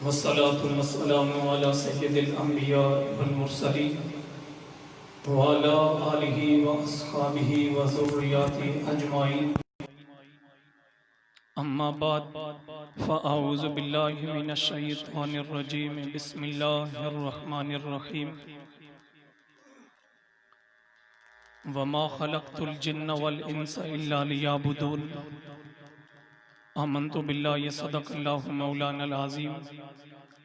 वस्सलातु वस्सलामु अला सय्यिदिल अंबिया वल मुरसलीन व अला आलिहि व अस्हाबिहि व ज़ुर्रिय्यतिहि अजमाइन। अम्मा बाद फ़अऊज़ु बिल्लाहि मिनश शैतानिर रजीम। बिस्मिल्लाहिर रहमानिर रहीम। वमा खलक़तुल जिन्न वल इंसा इल्ला लियअबुदून। आमन्तु बिल्लाहि सदक़ल्लाहु मौलानल अज़ीम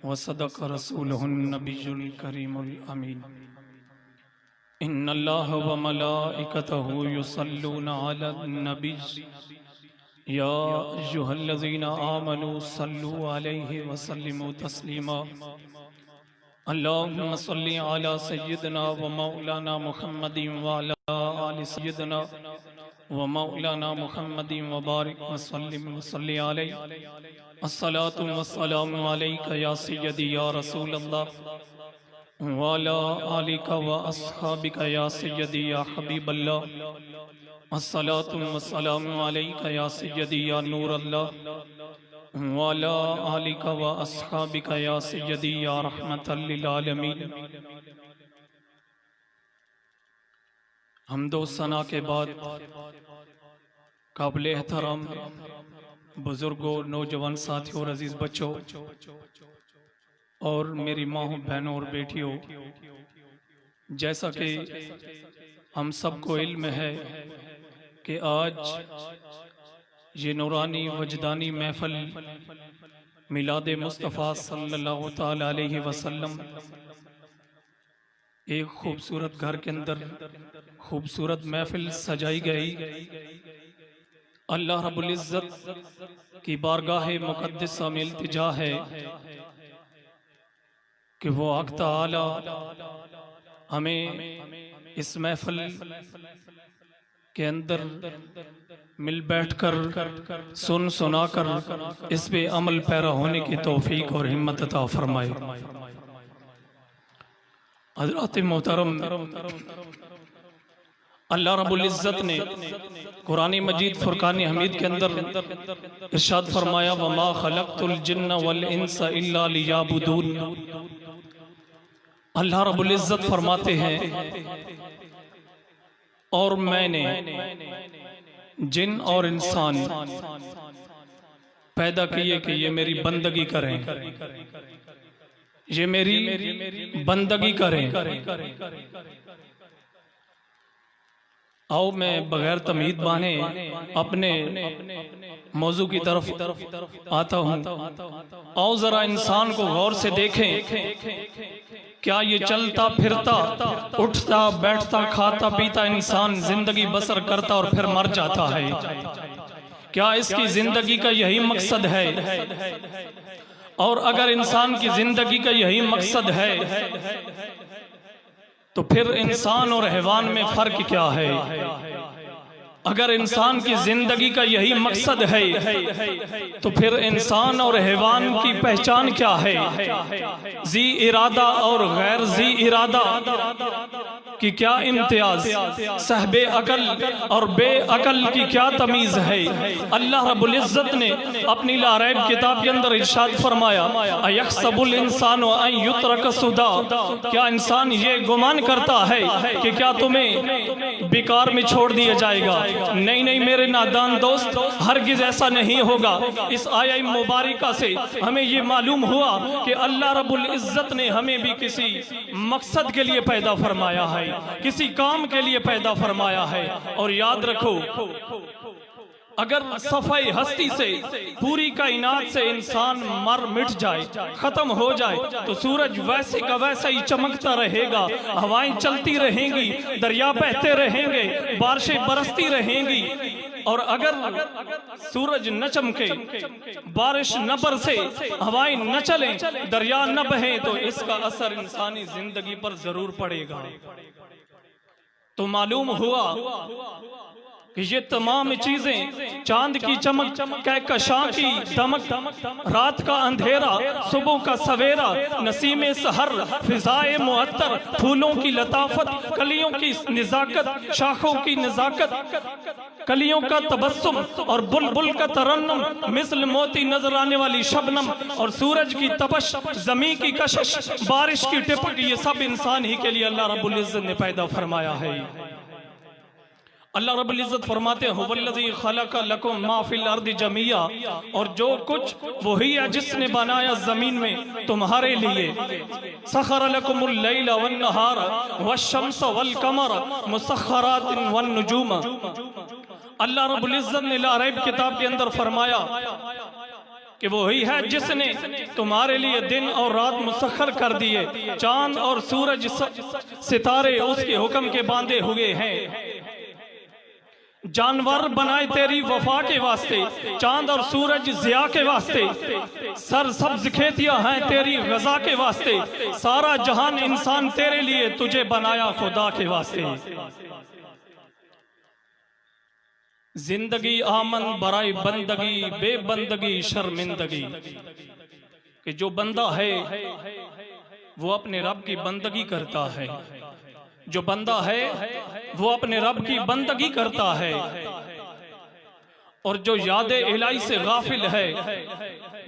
व सदक़ रसूलुहुन नबियुल करीमुल अमीन। इन्नल्लाह व मलाइकतहु युसल्लूना अलन नबी या अय्युहल्लज़ीना आमनू सल्लू अलैहि व सल्लिमू तस्लीमा। अल्लाहुम्मा सल्लि अला सय्यिदिना व मौलाना मुहम्मदिन व अला आलि सय्यिदिना व मौलाना मुहम्मदिन व बारिक व सल्लिम व सल्लि अलैहि। अस्सलातु वस्सलामु अलैका या सय्यदी या रसूल अल्लाह व अला आलिका व अस्हाबिका या सय्यदी या हबीब अल्लाह। अस्सलातु वस्सलामु अलैका या सय्यदी या नूर अल्लाह व अला आलिका व अस्हाबिका या सय्यदी या रहमतल लिल आलमीन। हम्दो सना के बाद काबिल एहतराम बुजुर्गों, नौजवान साथियों और अजीज बच्चों और मेरी माँ, बहनों और बेटियों, जैसा कि हम सबको इल्म है कि आज ये नूरानी वजदानी महफिल मिलाद मुस्तफ़ा सल्लल्लाहु ताला अलैहि वसल्लम एक खूबसूरत घर के अंदर खूबसूरत महफिल सजाई गई। अल्लाह रब्बुल इज़्ज़त की बारगाह मुक़द्दसा में इल्तिजा है कि वो हक़ तआला हमें इस महफिल के अंदर मिल बैठकर सुन सुनाकर इस पे अमल पैरा होने की तौफीक और हिम्मत अता फरमाए। हज़रात मोहतरम, अल्लाह रब्बुल इज़्ज़त ने कुरानी मजीद फुरकानी हमीद के अंदर इरशाद फरमाया, वमा खलक़तुल जिन्न वल इंसा इल्ला लियअबुदून। अल्लाह रब्बुल इज़्ज़त फरमाते हैं, और मैंने जिन और इंसान पैदा किए कि ये मेरी बंदगी करें, ये मेरी बंदगी करें। आओ मैं बगैर तमीद बाने अपने मौजू की तरफ आता हूँ। आओ जरा इंसान को गौर से देखें, क्या ये चलता फिरता उठता बैठता खाता पीता इंसान जिंदगी बसर करता और फिर मर जाता है? क्या इसकी जिंदगी का यही मकसद है? और अगर इंसान की जिंदगी का यही मकसद है तो फिर इंसान और हैवान में फर्क क्या है? अगर इंसान की जिंदगी का यही मकसद है तो फिर इंसान और हैवान की पहचान क्या है? जी इरादा और गैर जी इरादा की क्या इम्तियाज, सहबे अकल और बेअकल की क्या तमीज है? अल्लाह रब्बुल इज़्ज़त ने अपनी लारैब किताब के अंदर इरशाद फरमाया, अयहसबुल इंसानु अन युत्रक सुदा। क्या इंसान ये गुमान करता है कि क्या तुम्हें बेकार में छोड़ दिया जाएगा? नहीं नहीं मेरे नादान दोस्त, हरगिज ऐसा नहीं होगा। इस आया मुबारका से हमें ये मालूम हुआ कि अल्लाह रब्बुल इज़्ज़त ने हमें भी किसी मकसद के लिए पैदा फरमाया है, किसी काम के लिए पैदा फरमाया है। और याद रखो, अगर सफाई हस्ती से पूरी कायनात से इंसान मर मिट जाए, खत्म हो जाए, तो सूरज वैसे का वैसा ही चमकता रहेगा, हवाएं चलती रहेंगी, दरिया बहते रहेंगे, बारिशें बरसती रहेंगी। और अगर सूरज न चमके, बारिश न बरसे, हवाएं न चलें, दरिया न बहे, तो इसका असर इंसानी जिंदगी पर जरूर पड़ेगा। तो मालूम हुआ कि ये तमाम चीजें, चांद की चमक, कहकशां की दमक, रात का अंधेरा, सुबह का सवेरा, नसीमे सहर, फिजाए मुअत्तर, फूलों की लताफत, कलियों की निजाकत, शाखों की नजाकत, कलियों का तबस्सुम और बुलबुल का तरन्नुम, मिसल मोती नजर आने वाली शबनम और सूरज की तपश, जमी की कशिश, बारिश की टिपक, ये सब इंसान ही के लिए अल्लाह रब्बुल इज्जत ने पैदा फरमाया है। अल्लाह रब्बुल इज्जत फरमाते हैं हुवल्लज़ी खलक़ लकुम मा फिल अर्दि जमीआ, और जो कुछ वही है जिसने बनाया जमीन में तुम्हारे लिए। सख़र लकुमुल लैला वन नहार वश्शम्स वल कमर मुसख़्ख़रातिन वन नुजूम। अल्लाह रब्बुल इज्जत ने ला रैब किताब के अंदर फरमाया कि वही है जिसने तुम्हारे लिए दिन और रात मुसख्खर कर दिए, चांद और सूरज सितारे उसके हुक्म के बांधे हुए हैं। जानवर बनाए तेरी वफा के वास्ते, चांद और सूरज जिया के वास्ते, सरसब्ज खेतियां हैं तेरी गजा के वास्ते, सारा जहान इंसान तेरे लिए, तुझे बनाया खुदा के वास्ते। जिंदगी आमन बराई बंदगी, बेबंदगी शर्मिंदगी। कि जो बंदा है वो अपने रब की बंदगी करता है, जो बंदा है वो अपने रब की बंदगी करता है, और जो याद इलाही से गाफिल है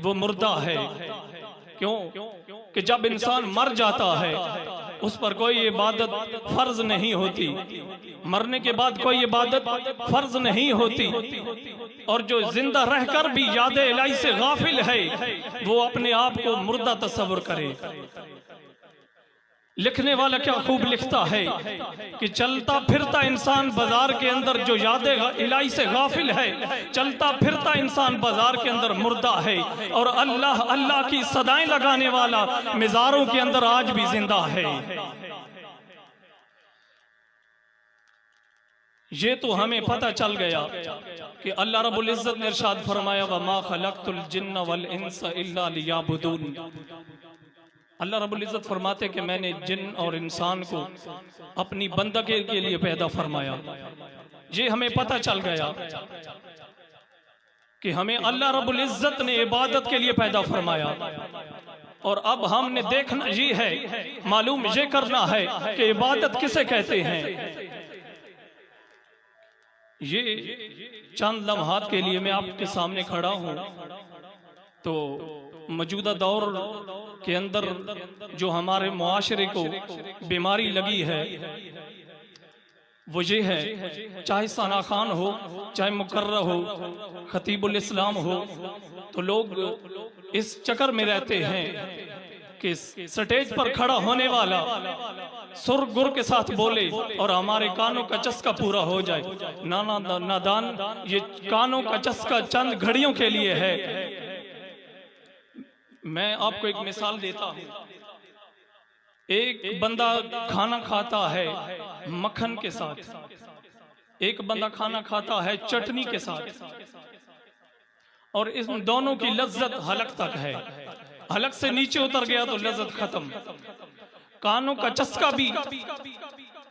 वो मुर्दा है। क्यों? कि जब इंसान मर जाता है उस पर कोई इबादत फर्ज नहीं होती, मरने के बाद कोई इबादत फर्ज नहीं होती, और जो जिंदा रहकर भी याद इलाही से गाफिल है वो अपने आप को मुर्दा तस्वुर करे। लिखने वाला क्या खूब लिखता है कि चलता फिरता इंसान बाजार के अंदर जो याद इलाही से गाफिल है, चलता फिरता इंसान बाजार के अंदर मुर्दा है, और अल्लाह अल्लाह की सदाएं लगाने वाला मिज़ारों के अंदर आज भी जिंदा है। ये तो हमें पता चल गया कि अल्लाह रब्बुल इज्जत ने इरशाद फरमाया वमा खलक़तुल जिन्न वल इंसा इल्ला लियाबुदून। अल्लाह रब्बुल इज्जत फरमाते कि मैंने जिन और इंसान को अपनी बंदगी के लिए पैदा फरमाया। ये हमें पता चल गया कि हमें अल्लाह रब्बुल इज्जत ने इबादत के लिए पैदा फरमाया, और अब हमने देखना ये है, मालूम ये करना है कि इबादत किसे कहते हैं। ये चंद लम्हात के लिए मैं आपके सामने खड़ा हूं, तो मौजूदा दौर के अंदर जो हमारे मुआशरे को बीमारी लगी है वो ये है, चाहे सना खान हो, चाहे मुकर्रा हो, खतीबुल इस्लाम हो, तो लोग इस चक्कर में रहते हैं कि स्टेज पर खड़ा होने वाला सुर गुर के साथ बोले और हमारे कानों का चस्का पूरा हो जाए। नादान, ये कानों का चस्का चंद घड़ियों के लिए है। मैं आपको एक मिसाल देता हूं। एक बंदा खाना खाता है मक्खन के साथ, एक बंदा खाना खाता है चटनी के साथ, और इस दोनों की लज्जत हलक तक है। हलक से नीचे उतर गया तो लज्जत खत्म। कानों का चस्का भी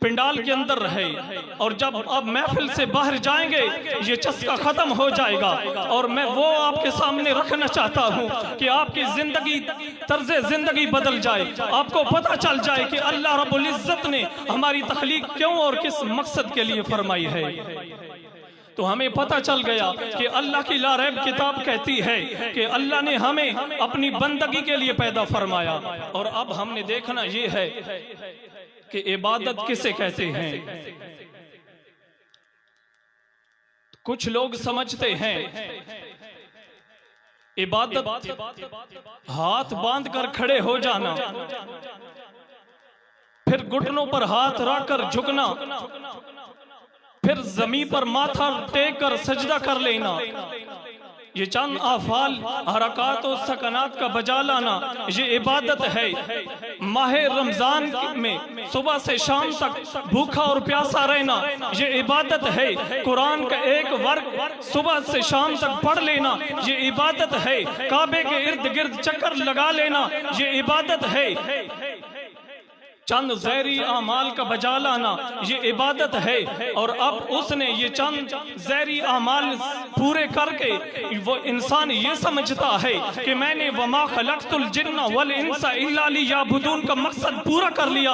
पिंडाल के रहे रहे, और जब अब महफिल से बाहर जाएंगे ये चस्का खत्म हो जाएगा। और मैं वो आपके सामने रखना चाहता हूँ कि आपकी जिंदगी, तर्ज जिंदगी बदल जाए, आपको पता चल जाए कि अल्लाह रब्बुल इज्जत ने हमारी तख्लीक क्यों और किस मकसद के लिए फरमाई है। तो हमें पता चल गया कि अल्लाह की लारैब किताब कहती है कि अल्लाह ने हमें अपनी बंदगी के लिए पैदा फरमाया। और अब हमने देखना ये है कि इबादत किसे कहते हैं। कुछ लोग समझते हैं इबादत हाथ बांध कर खड़े हो जाना, फिर घुटनों पर हाथ रखकर झुकना, फिर जमीन पर माथा टेक कर सजदा कर लेना, ये चंद आफाल हरकात और सकनात का बजा लाना, ये इबादत है। माह रमजान में सुबह से शाम तक भूखा और प्यासा रहना, ये इबादत है। कुरान का एक वर्ग सुबह से शाम तक पढ़ लेना, ये इबादत है। काबे के इर्द गिर्द चक्कर लगा लेना, ये इबादत है। चंद ज़हरी अमाल का बजा लाना ये इबादत है। और अब उसने ये चंद ज़हरी अमाल पूरे करके वो इंसान ये समझता है कि मैंने वमा खलक़तुल जिन्ना वल इंसा इल्ला लियअबुदून का मकसद पूरा कर लिया,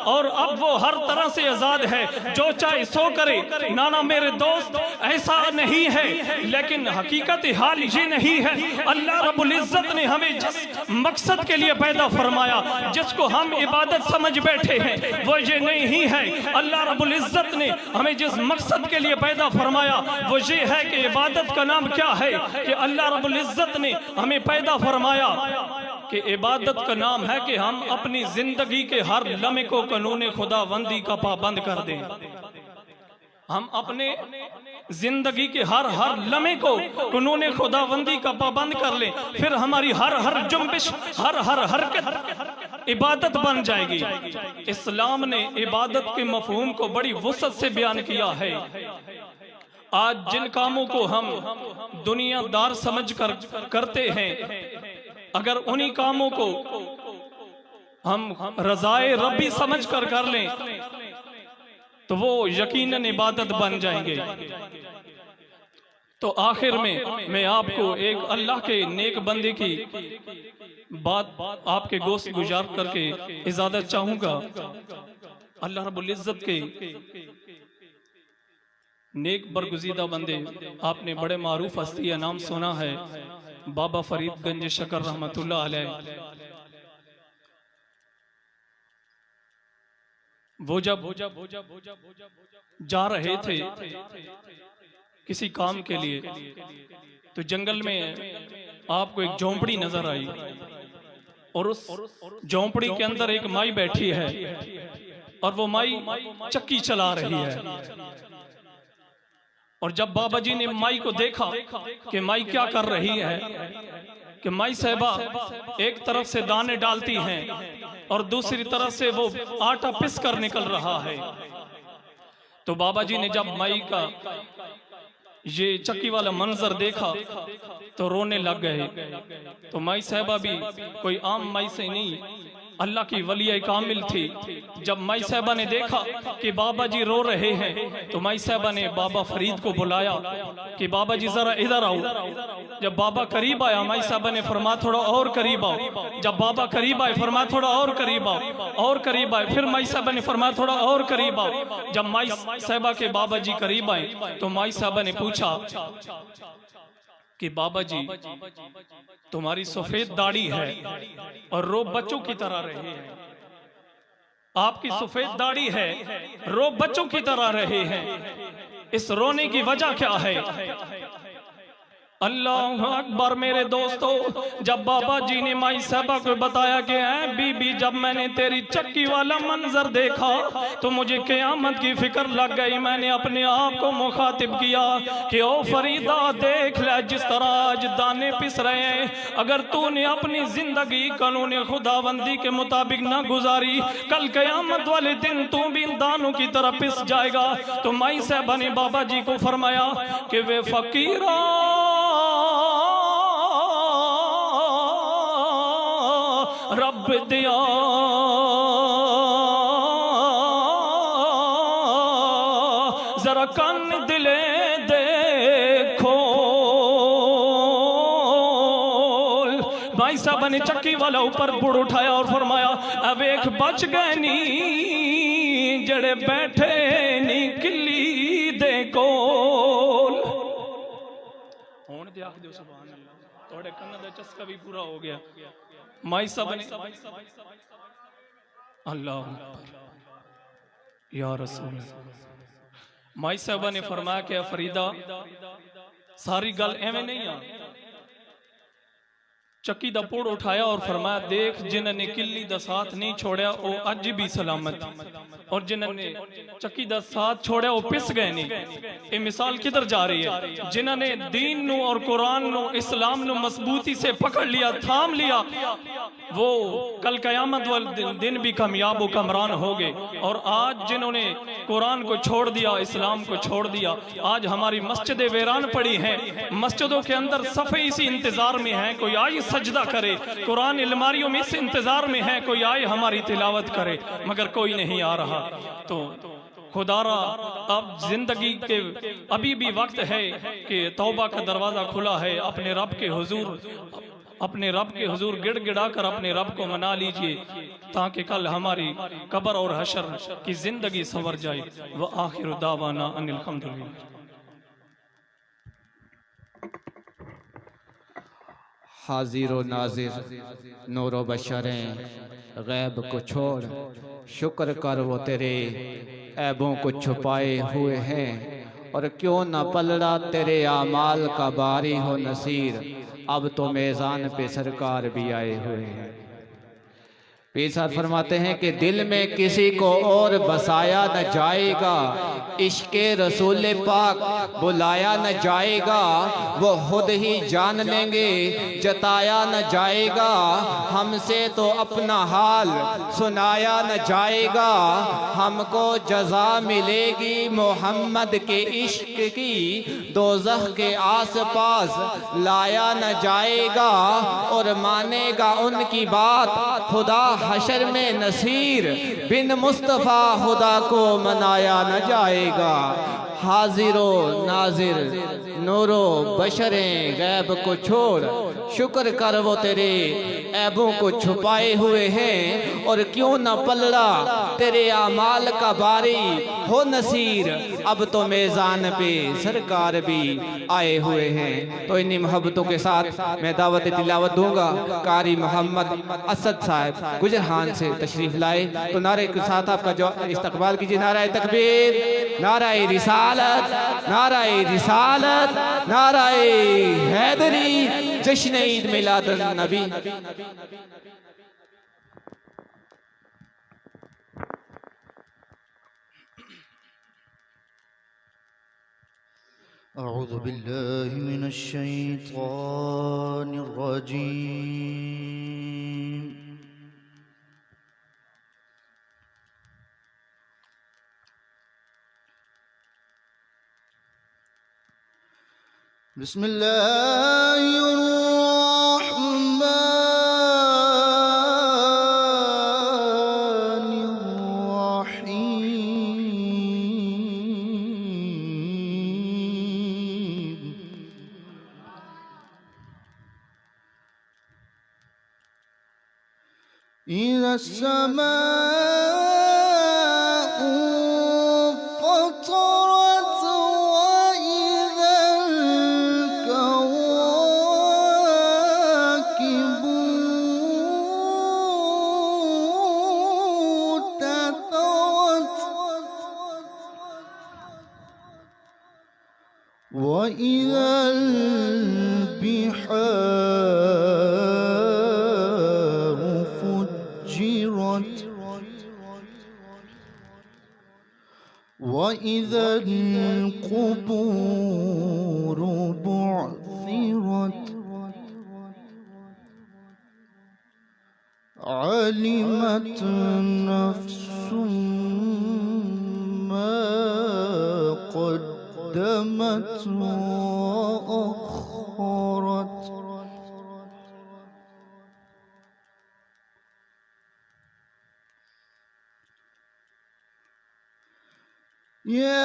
और अब वो हर तरह से आज़ाद है, जो चाहे सो करे। नाना मेरे दोस्त, ऐसा नहीं है, लेकिन हकीकत हाल ये नहीं है। अल्लाह रब्बुल इज़्ज़त ने हमें जिस मकसद के लिए पैदा फरमाया, जिसको हम इबादत समझ बैठे हैं, वो ये नहीं है। अल्लाह रब्बुल इज़्ज़त ने हमें जिस मकसद के लिए पैदा फरमाया वो ये है कि इबादत का नाम क्या है, कि अल्लाह रब्बुल इज़्ज़त ने हमें पैदा फरमाया कि इबादत का नाम है कि हम अपनी जिंदगी के हर लम्हे को कानून खुदाबंदी का पाबंद कर दें। हम अपने जिंदगी के हर लम्हे को कानून खुदाबंदी का पाबंद कर लें, फिर हमारी हर जुम्बिश, हर हरकत इबादत बन जाएगी। इस्लाम ने इबादत के मफहूम को बड़ी वुसअत से बयान किया है। आज जिन कामों को हम दुनियादार समझ कर करते हैं, अगर उन्हीं कामों को हम रज़ाए रब्बी समझ कर लें तो वो यकीनन इबादत बन जाएंगे। तो आखिर में मैं आपको एक अल्लाह के नेक बंदे की बात आपके गोश्त गुजार करके इजाजत चाहूंगा। अल्लाह रब्बुल इज़्ज़त के नेक बरगुज़ीदा बंदे, आपने बड़े मारूफ हस्ती का नाम सुना है, बाबा फरीद गंज शकर रहमतुल्लाह अलैह। वो जब जा रहे थे किसी काम के लिए, तो जंगल में आपको एक झोंपड़ी नजर आई, और उस झोंपड़ी के अंदर एक माई बैठी है, और वो माई चक्की चला रही है। और जब बाबा जी ने माई को देखा कि माई क्या कर रही है, कि माई साहबा एक तरफ से दाने डालती हैं और दूसरी तरफ से वो आटा पिस कर निकल रहा है, तो बाबा जी ने जब माई का ये चक्की वाला मंजर देखा तो रोने लग गए। तो माई साहबा भी कोई आम माई से नहीं, अल्लाह की वलिया कामिल थी। जब माई साहबा ने देखा कि बाबा जी रो रहे हैं, तो माई साहबा ने बाबा फरीद को बुलाया कि बाबा जी जरा इधर आओ। जब बाबा करीब आया, माई साहबा ने फरमा थोड़ा और करीब आओ। जब बाबा करीब आए, फरमा थोड़ा और करीब आओ, और करीब आए। फिर माई साहबा ने फरमा थोड़ा और करीब आओ। जब माई साहबा के बाबा जी करीब आए, तो माई साहबा ने पूछा कि बाबा जी तुम्हारी सफेद दाढ़ी है और रो बच्चों की तरह रहे हैं, आपकी सफेद दाढ़ी है, रो बच्चों की तरह रहे हैं, इस रोने की वजह क्या है? अल्लाह अकबर। मेरे दोस्तों, जब बाबा जी ने माई साहबा को बताया कि ऐ बीबी, जब मैंने तेरी चक्की वाला मंजर देखा तो मुझे क़यामत की फिक्र लग गई। मैंने अपने आप को मुखातिब किया कि ओ फरीदा, देख ले जिस तरह आज दाने पिस रहे हैं, अगर तूने अपनी जिंदगी कानून खुदाबंदी के मुताबिक ना गुजारी, कल क़यामत वाले दिन तू भी इन दानों की तरह पिस जाएगा। तो माई साहबा ने बाबा जी को फरमाया कि वे फकीरा, रब दिया जरा कान दिले देखो। भाई साहब ने चक्की वाला ऊपर बुड़ उठाया और फरमाया, अब एक बच गए नी जड़े बैठे नी किली दे कोल। होने दे आख दो सुभान अल्लाह, थोड़े कन्न दा चस्का भी पूरा हो गया। माई साहब ने अल्लाह या रसूल, माई साहबा ने फरमाया कि फरीदा, सारी गल एवं नहीं आ। चक्की दा पोड़ उठाया और फरमाया, देख जिन्होंने किली दा साथ नहीं छोड़ा वो अज भी सलामत, और जिन्होंने चक्की दा साथ छोड़ा वो पिस गए नहीं। ये मिसाल किधर जा रही है? जिन्होंने दीन नु और कुरान नु, इस्लाम नु मजबूती से पकड़ लिया, थाम लिया, वो कल कयामत वाले दिन भी कामयाब व कमरान हो गए। और आज जिन्होंने कुरान को छोड़ दिया, इस्लाम को छोड़ दिया, आज हमारी मस्जिदें वीरान पड़ी हैं, मस्जिदों के अंदर सफ़े इसी इंतजार में हैं कोई आ सजदा करे। कुरान अलमारियों में इस इंतजार में है कोई आए हमारी तिलावत करे, मगर कोई नहीं आ रहा। तो खुदारा अब जिंदगी के अभी भी वक्त है कि तौबा का दरवाजा खुला है। अपने रब के हुजूर गिड़गिड़ा कर अपने रब को मना लीजिए, ताकि कल हमारी कब्र और हशर की जिंदगी संवर जाए। व आखिर दावाना अनिल हम्दुलिल्लाह। हाजिर व नाजिर नूर व बशरें गैब को छोड़ शुक्र कर वो तेरे ऐबों को छुपाए हुए हैं, और क्यों न पलड़ा तेरे आमाल का बारी हो नसीर। अब तो मेज़ान पे सरकार भी आए हुए हैं। पीर साहब फरमाते हैं कि दिल में किसी को और बसाया न जाएगा, इश्क़े रसूल पाक बुलाया न जाएगा। वो खुद ही जान लेंगे जताया न जाएगा, हमसे तो अपना हाल सुनाया न जाएगा। हमको जज़ा मिलेगी मोहम्मद के इश्क की, दोज़ख के आस पास लाया न जाएगा। और मानेगा उनकी बात खुदा हशर में नसीर, बिन मुस्तफ़ा खुदा को मनाया न जाएगा। हाजिरो नाजिर नूरो बशरें गैब को छोड़ शुक्र कर वो तेरे ऐबों को छुपाए हुए हैं, और क्यों न पलड़ा तेरे आमाल का बारी हो नसीर। अब तो मेज़ान पे सरकार भी आए हुए हैं। तो इन्हीं मोहब्बतों के साथ मैं दावत तिलावत दूंगा। कारी मोहम्मद असद साहब गुजरहान से तशरीफ लाए, तो नारे के साथ आपका जो इस्तकबाल कीजिए। नाराए तकबीर, नाराए रिसालत, नाराए रिसालत, नाराए हैदरी, जश्न ईद मिलादुन नबी। अऊज़ु बिल्लाहि मिनश शैतानिर रजीम। बिस्मिल्लाहिर्रहमानिर्रहीम। इज़ा समाउ फ़तरत वइज़ल कवाकिबु ततरत वइज़ल बिहारु फुज्जिरत वइज़ल क़ुबूरु बुअ्थिरत अलिमत नफ्सुम मा क़द्दमत व अख़रत। या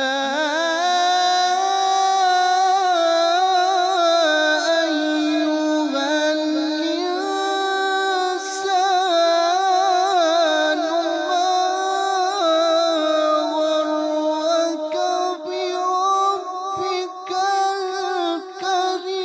अय्युहल इंसानु मा गर्रक बिरब्बिकल करीम।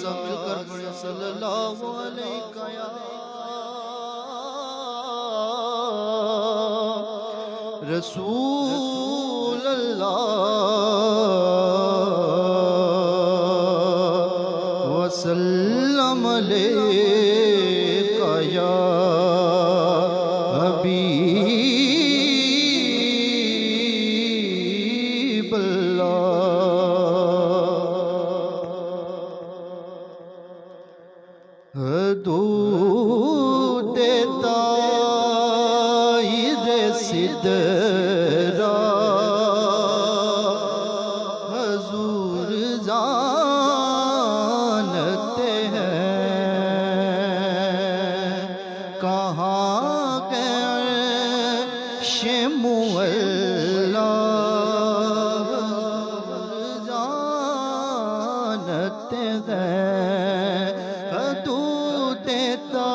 सब मिलकर पढ़े सल्लल्लाहु अलैहि या रसूल अल्लाह वसल्लम अलैका या हबीब अल्लाह दूध सिदरा हजूर जानते हैं कहाँ गए शिमुअल्ला जानते हैं तू देता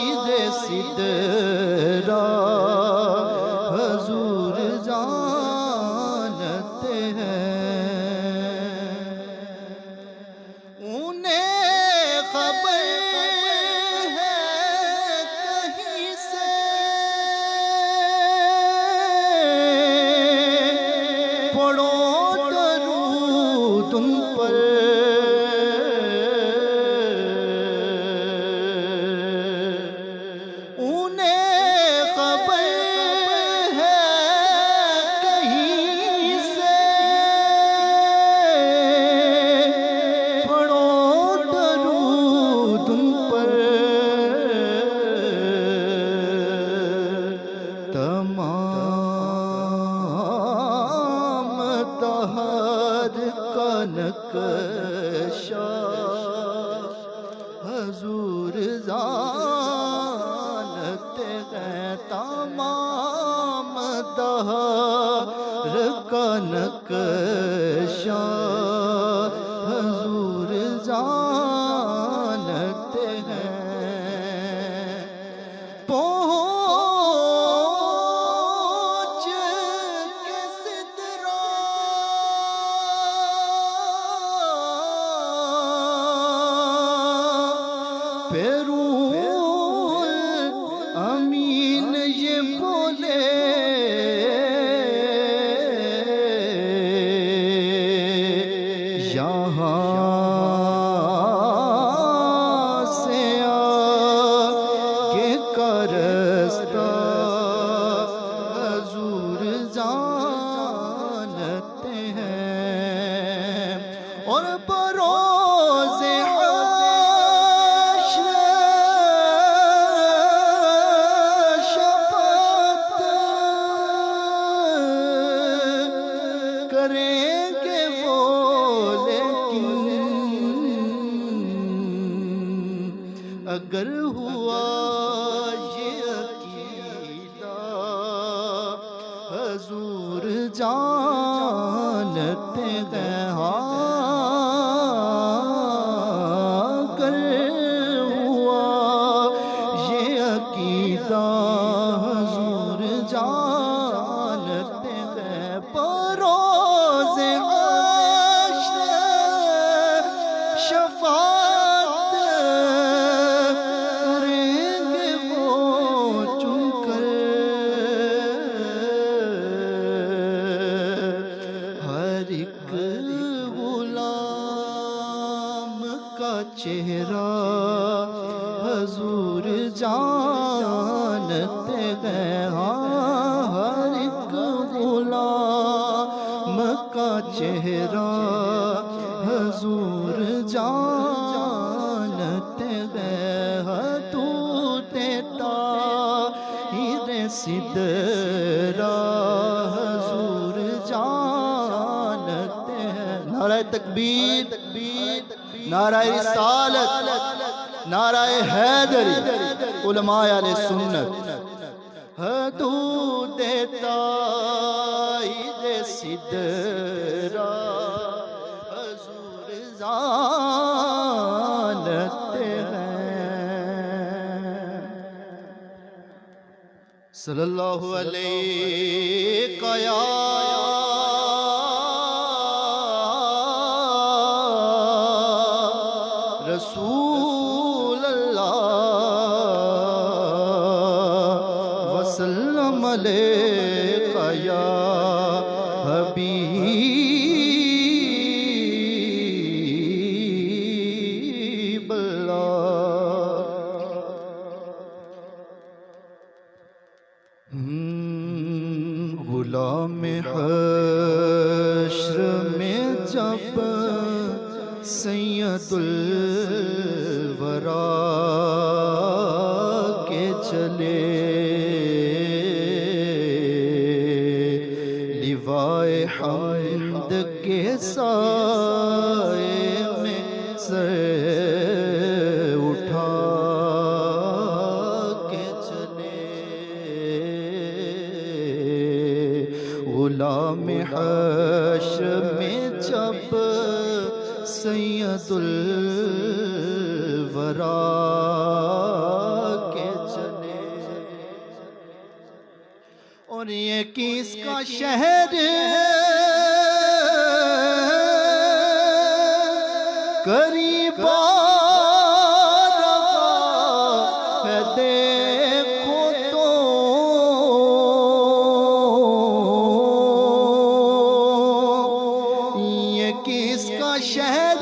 इज़े सिदरा हजूर जानते हैं उन्हें खबर है कहीं से पढ़ो दरूद उन पर उन्हें खबर है कहीं से पढ़ो दरूद उन पर तमाम दहर का नक्शा हजूर जानते हैं तमाम दहर का नक्शा हजूर जानते हैं पहुँच के सिदरा पेरूल अमीन ये बोले यहाँ से आगे का रास्ता हजूर जानते हैं और बरोज़े करेंगे वो लेकिन अगर हुआ ये अकीदा हजूर जानते हैं अगर हुआ ये अकीदा हजूर जानते हैं परोज़े शफात करेंगे वो चुनकर हर एक गुलाम का चेहरा हजूर जानते हैं हर एक गुलाम का चेहरा हजूर जानते हैं तू देता हीरे सिदरा हजूर जानते हैं नाराए तकबीर नाराए रिसालत नाराए हैदरी उलमाए आले सुन्नत तू देता हीरे सिदरा हजूर जानते हैं सल्लल्लाहु अलैहि या रसूल अल्लाह वसल्लम अलैका या हबीब अल्लाह गुलाम हश्र में जब सैयदुल वरा के चले गुलाम हश्र में जब सैयदुल वरा के चले, और ये किसका शहर करीब है देखो तो, ये किसका शहर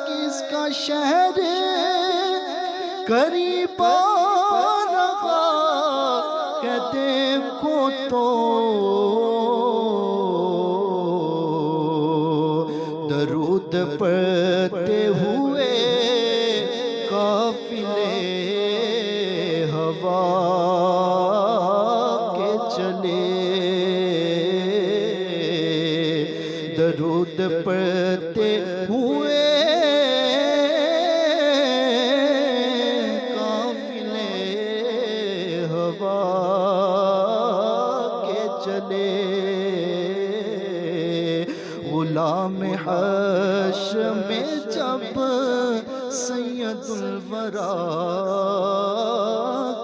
किसका शहर करीब देखो तो, दरूद पढ़ते हुए काफिले हवा के चले, दरूद पढ़ते हुए गुलाम हश्र में जब सैयदुल वरा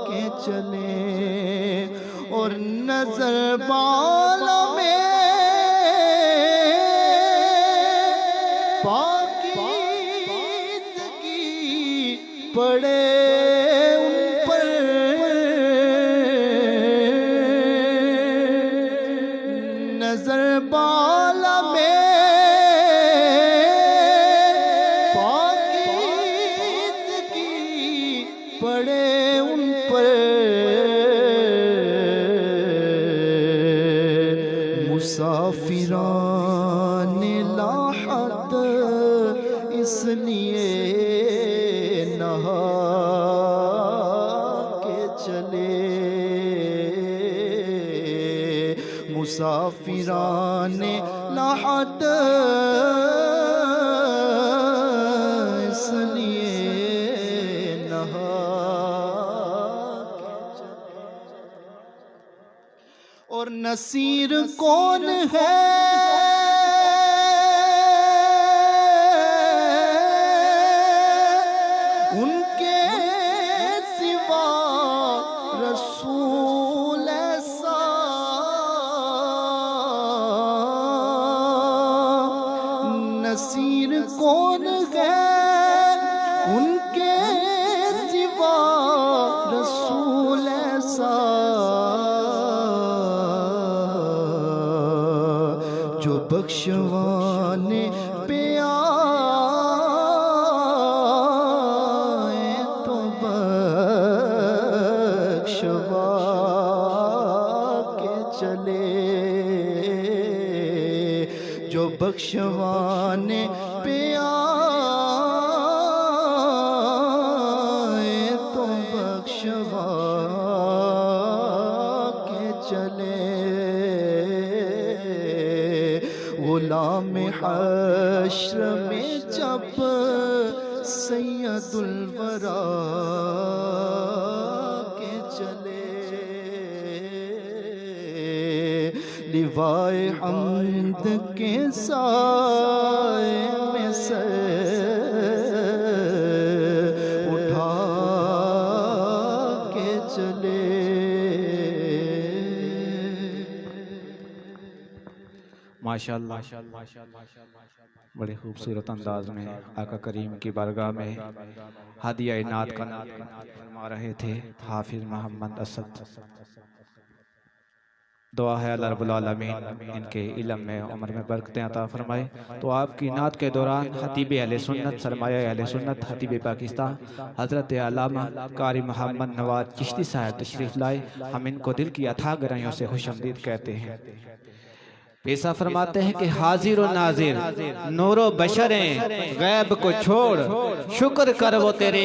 के चले, और नजर बाला में पाकीज़गी पड़े उन पर, नजर बाला में पड़े उन पर, मुसाफिरान लाहत इसलिए नहा के चले, मुसाफिरान लाहत इसलिए नहा, और नसीर कौन है उनके सिवा रसूल ऐसा, नसीर कौन है उनके सिवा रसूल ऐसा, जो बख्शवाने पे आए तो बख्शवा के चले, जो बख्शवाने पे आए तो बख्शवा के चले, गुलाम हश्र में जब सैयदुल वरा के चले, लिवाए हम्द के साए में सर उठा के चले, माशाअल्लाह बड़े खूबसूरत अंदाज में आका करीम की बारगाह में हदिया नात का फरमा रहे थे हाफिज मोहम्मद असद। दुआ है अल्लाह रब्बुल आलमीन इनके इल्म में उम्र में बरकतें अता फरमाए। तो आपकी नात के दौरान खतीब अहले सुन्नत सरमाया अहले सुन्नत खतीब पाकिस्तान हज़रत अल्लामा कारी मोहम्मद नवाज चिश्ती साहब तशरीफ़ लाए। हम इनको दिल की अथाह गहराइयों से खुशआमदीद कहते हैं। पेशा फरमाते हैं कि हाजिर और नाजिर नूरो बशरें गैब को छोड़ शुक्र कर वो तेरे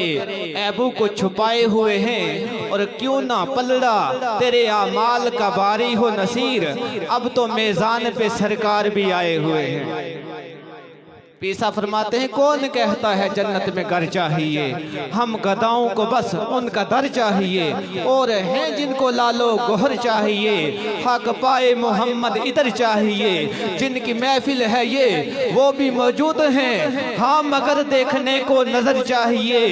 ऐबू को छुपाए हुए हैं, और क्यों ना पलड़ा तेरे आमाल का बारी हो नसीर, अब तो मेज़ान पे सरकार भी आए हुए हैं। पीसा फरमाते हैं कौन कहता है जन्नत में घर चाहिए, हम गदाओं को बस उनका दर चाहिए। और हैं जिनको लालो गोहर चाहिए, हक पाए मोहम्मद इधर चाहिए। जिनकी महफिल है ये वो भी मौजूद हैं, हाँ मगर देखने को नजर चाहिए।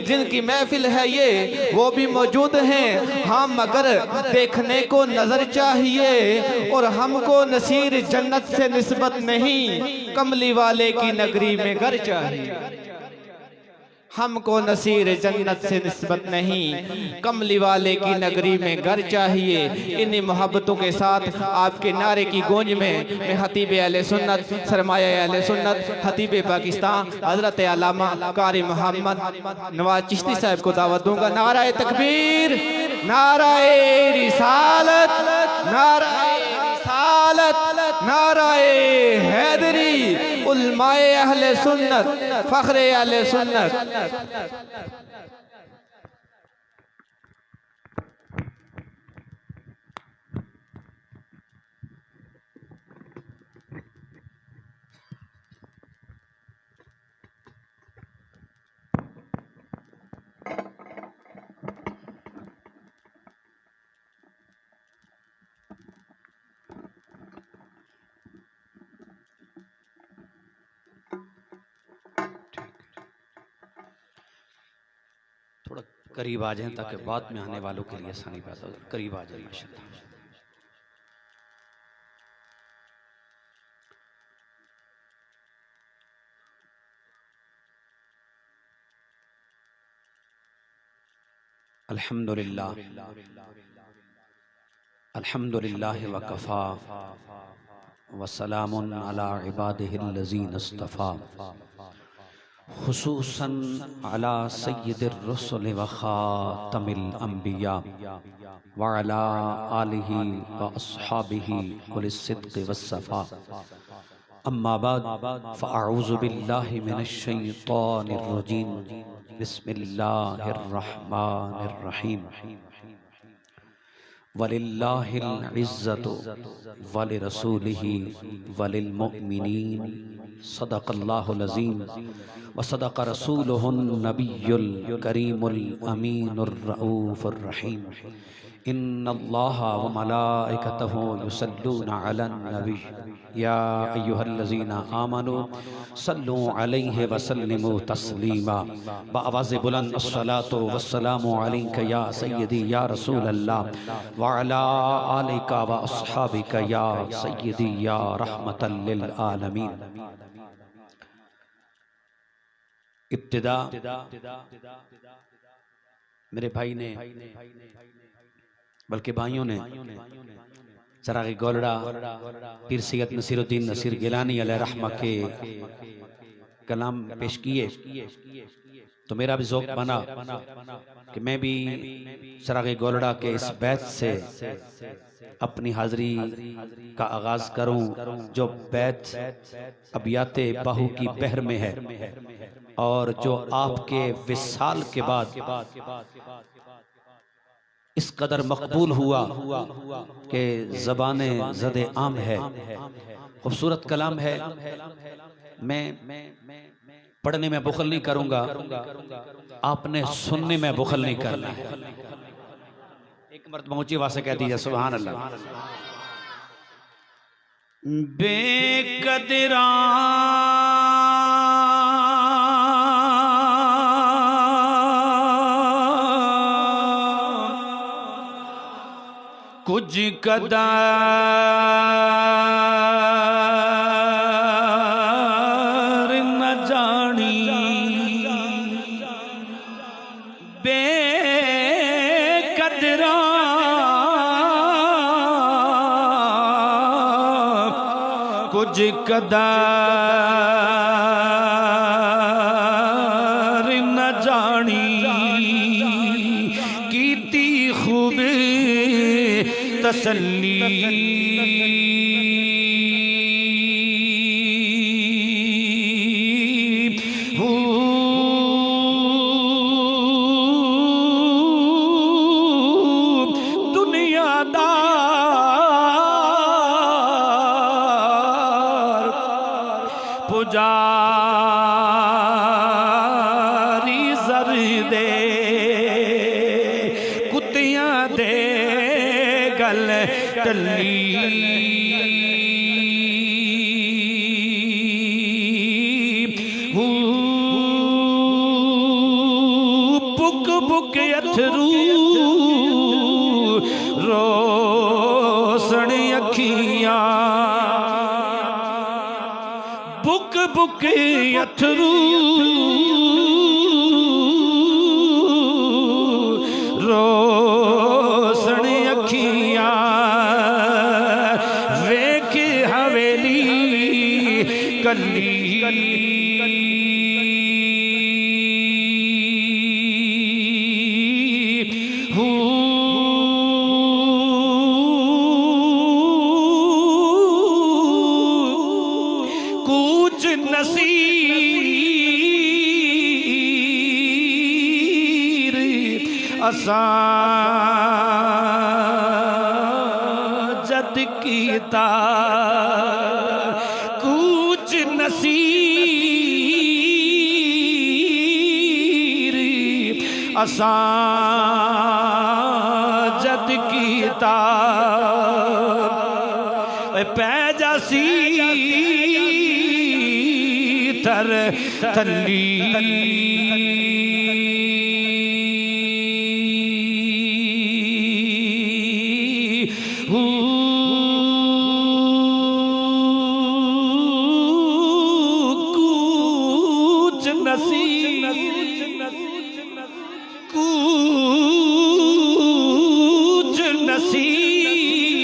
जिनकी महफिल है ये वो भी मौजूद हैं, हाँ मगर देखने को नजर चाहिए। और हमको नसीर जन्नत से निस्बत नहीं, कमली वाले की नगरी में घर चाहिए। हमको नसीर जन्नत से निस्बत नहीं, कमली वाले की नगरी में घर चाहिए। इन्हीं मोहब्बतों के साथ आपके नारे की गूंज में मैं खतीब अहले सुन्नत, सरमाया अहले सुन्नत, खतीब पाकिस्तान हजरत अल्लामा कारी मोहम्मद नवाज चिश्ती साहब को दावत दूंगा। नाराए तकबीर, नाराए रिसालत, नाराए रिसालत, नाराए हैदरी, उलमाए अहले सुन्नत, फखरे अहले सुन्नत। थोड़ा करीब आ जाएं ताकि बाद में आने वालों के लिए आसानी पैदा हो। करीब आ जाए माशाल्लाह। अल्हम्दुलिल्लाह, अल्हम्दुलिल्लाह वकफ़ा वसलामुन अला इबादिहिल्लज़ीना इस्तफ़ा, खुसूसन अला सय्यिदिर रुसुल व खातमिल अंबिया व अला आलिहि व अस्हाबिहि उलिस सिद्क़ि वस्सफ़ा। अम्मा बाद फ़अऊज़ु बिल्लाहि मिनश शैतानिर रजीम। बिस्मिल्लाहिर रहमानिर रहीम। वलिल्लाहिल इज़्ज़तु वलिरसूलिहि वलिल मुअ्मिनीन। सदक़ल्लाहुल अज़ीम व सदक़ रसूलुहुन नबियुल करीमुल अमीनुर रऊफ़ुर रहीम। इन्नल्लाहा व मलाइकतहु युसल्लूना अलन नबी या अय्युहल्लज़ीना आमनू सल्लू अलैहि व सल्लिमू तस्लीमा। बाआवाज़े बुलंद अस्सलातु वस्सलामु अलैका या सय्यदी या रसूल अल्लाह व अला आलिका व अस्हाबिका या सय्यदी या रहमतल लिल आलमीन। इब्तिदा मेरे भाई ने, बल्कि भाइयों ने चराग़ गोलड़ा पीर सैयद नसीरुद्दीन नसीर गिलानी अलैहि रहमा के कलाम पेश किए, तो मेरा भी ज़ौक़ बना कि मैं भी चराग़ गोलड़ा के इस बैत से अपनी हाज़री का आगाज़ करूं, जो बैत अबियाते बाहू की बहर में है और जो आपके विसाल के बाद इस कदर मकबूल हुआ कि ज़बाने ज़दे आम है। खूबसूरत कलाम है। मैं पढ़ने में बुखल नहीं करूंगा, आपने सुनने में बुखल नहीं करना है। एक मर्तबा ऊंची आवाज़ से कह दीजिए सुभान अल्लाह। बेकदरा कुछ कदर न जानी, बेकदरा कुछ कदर न जानी, कीती खूब तसल्ली दुनियादार पुजारी जर दे कुत्तियां दे गल टली बुक बुक अथरू रोशन अखियां बुक बुक अथरू रोशन अखियां वेख हवेली कली नसीर असां जद कीता कुछ नसीर असां जद कीता पै जासी थर थली कुछ नसीर कुछ नसीर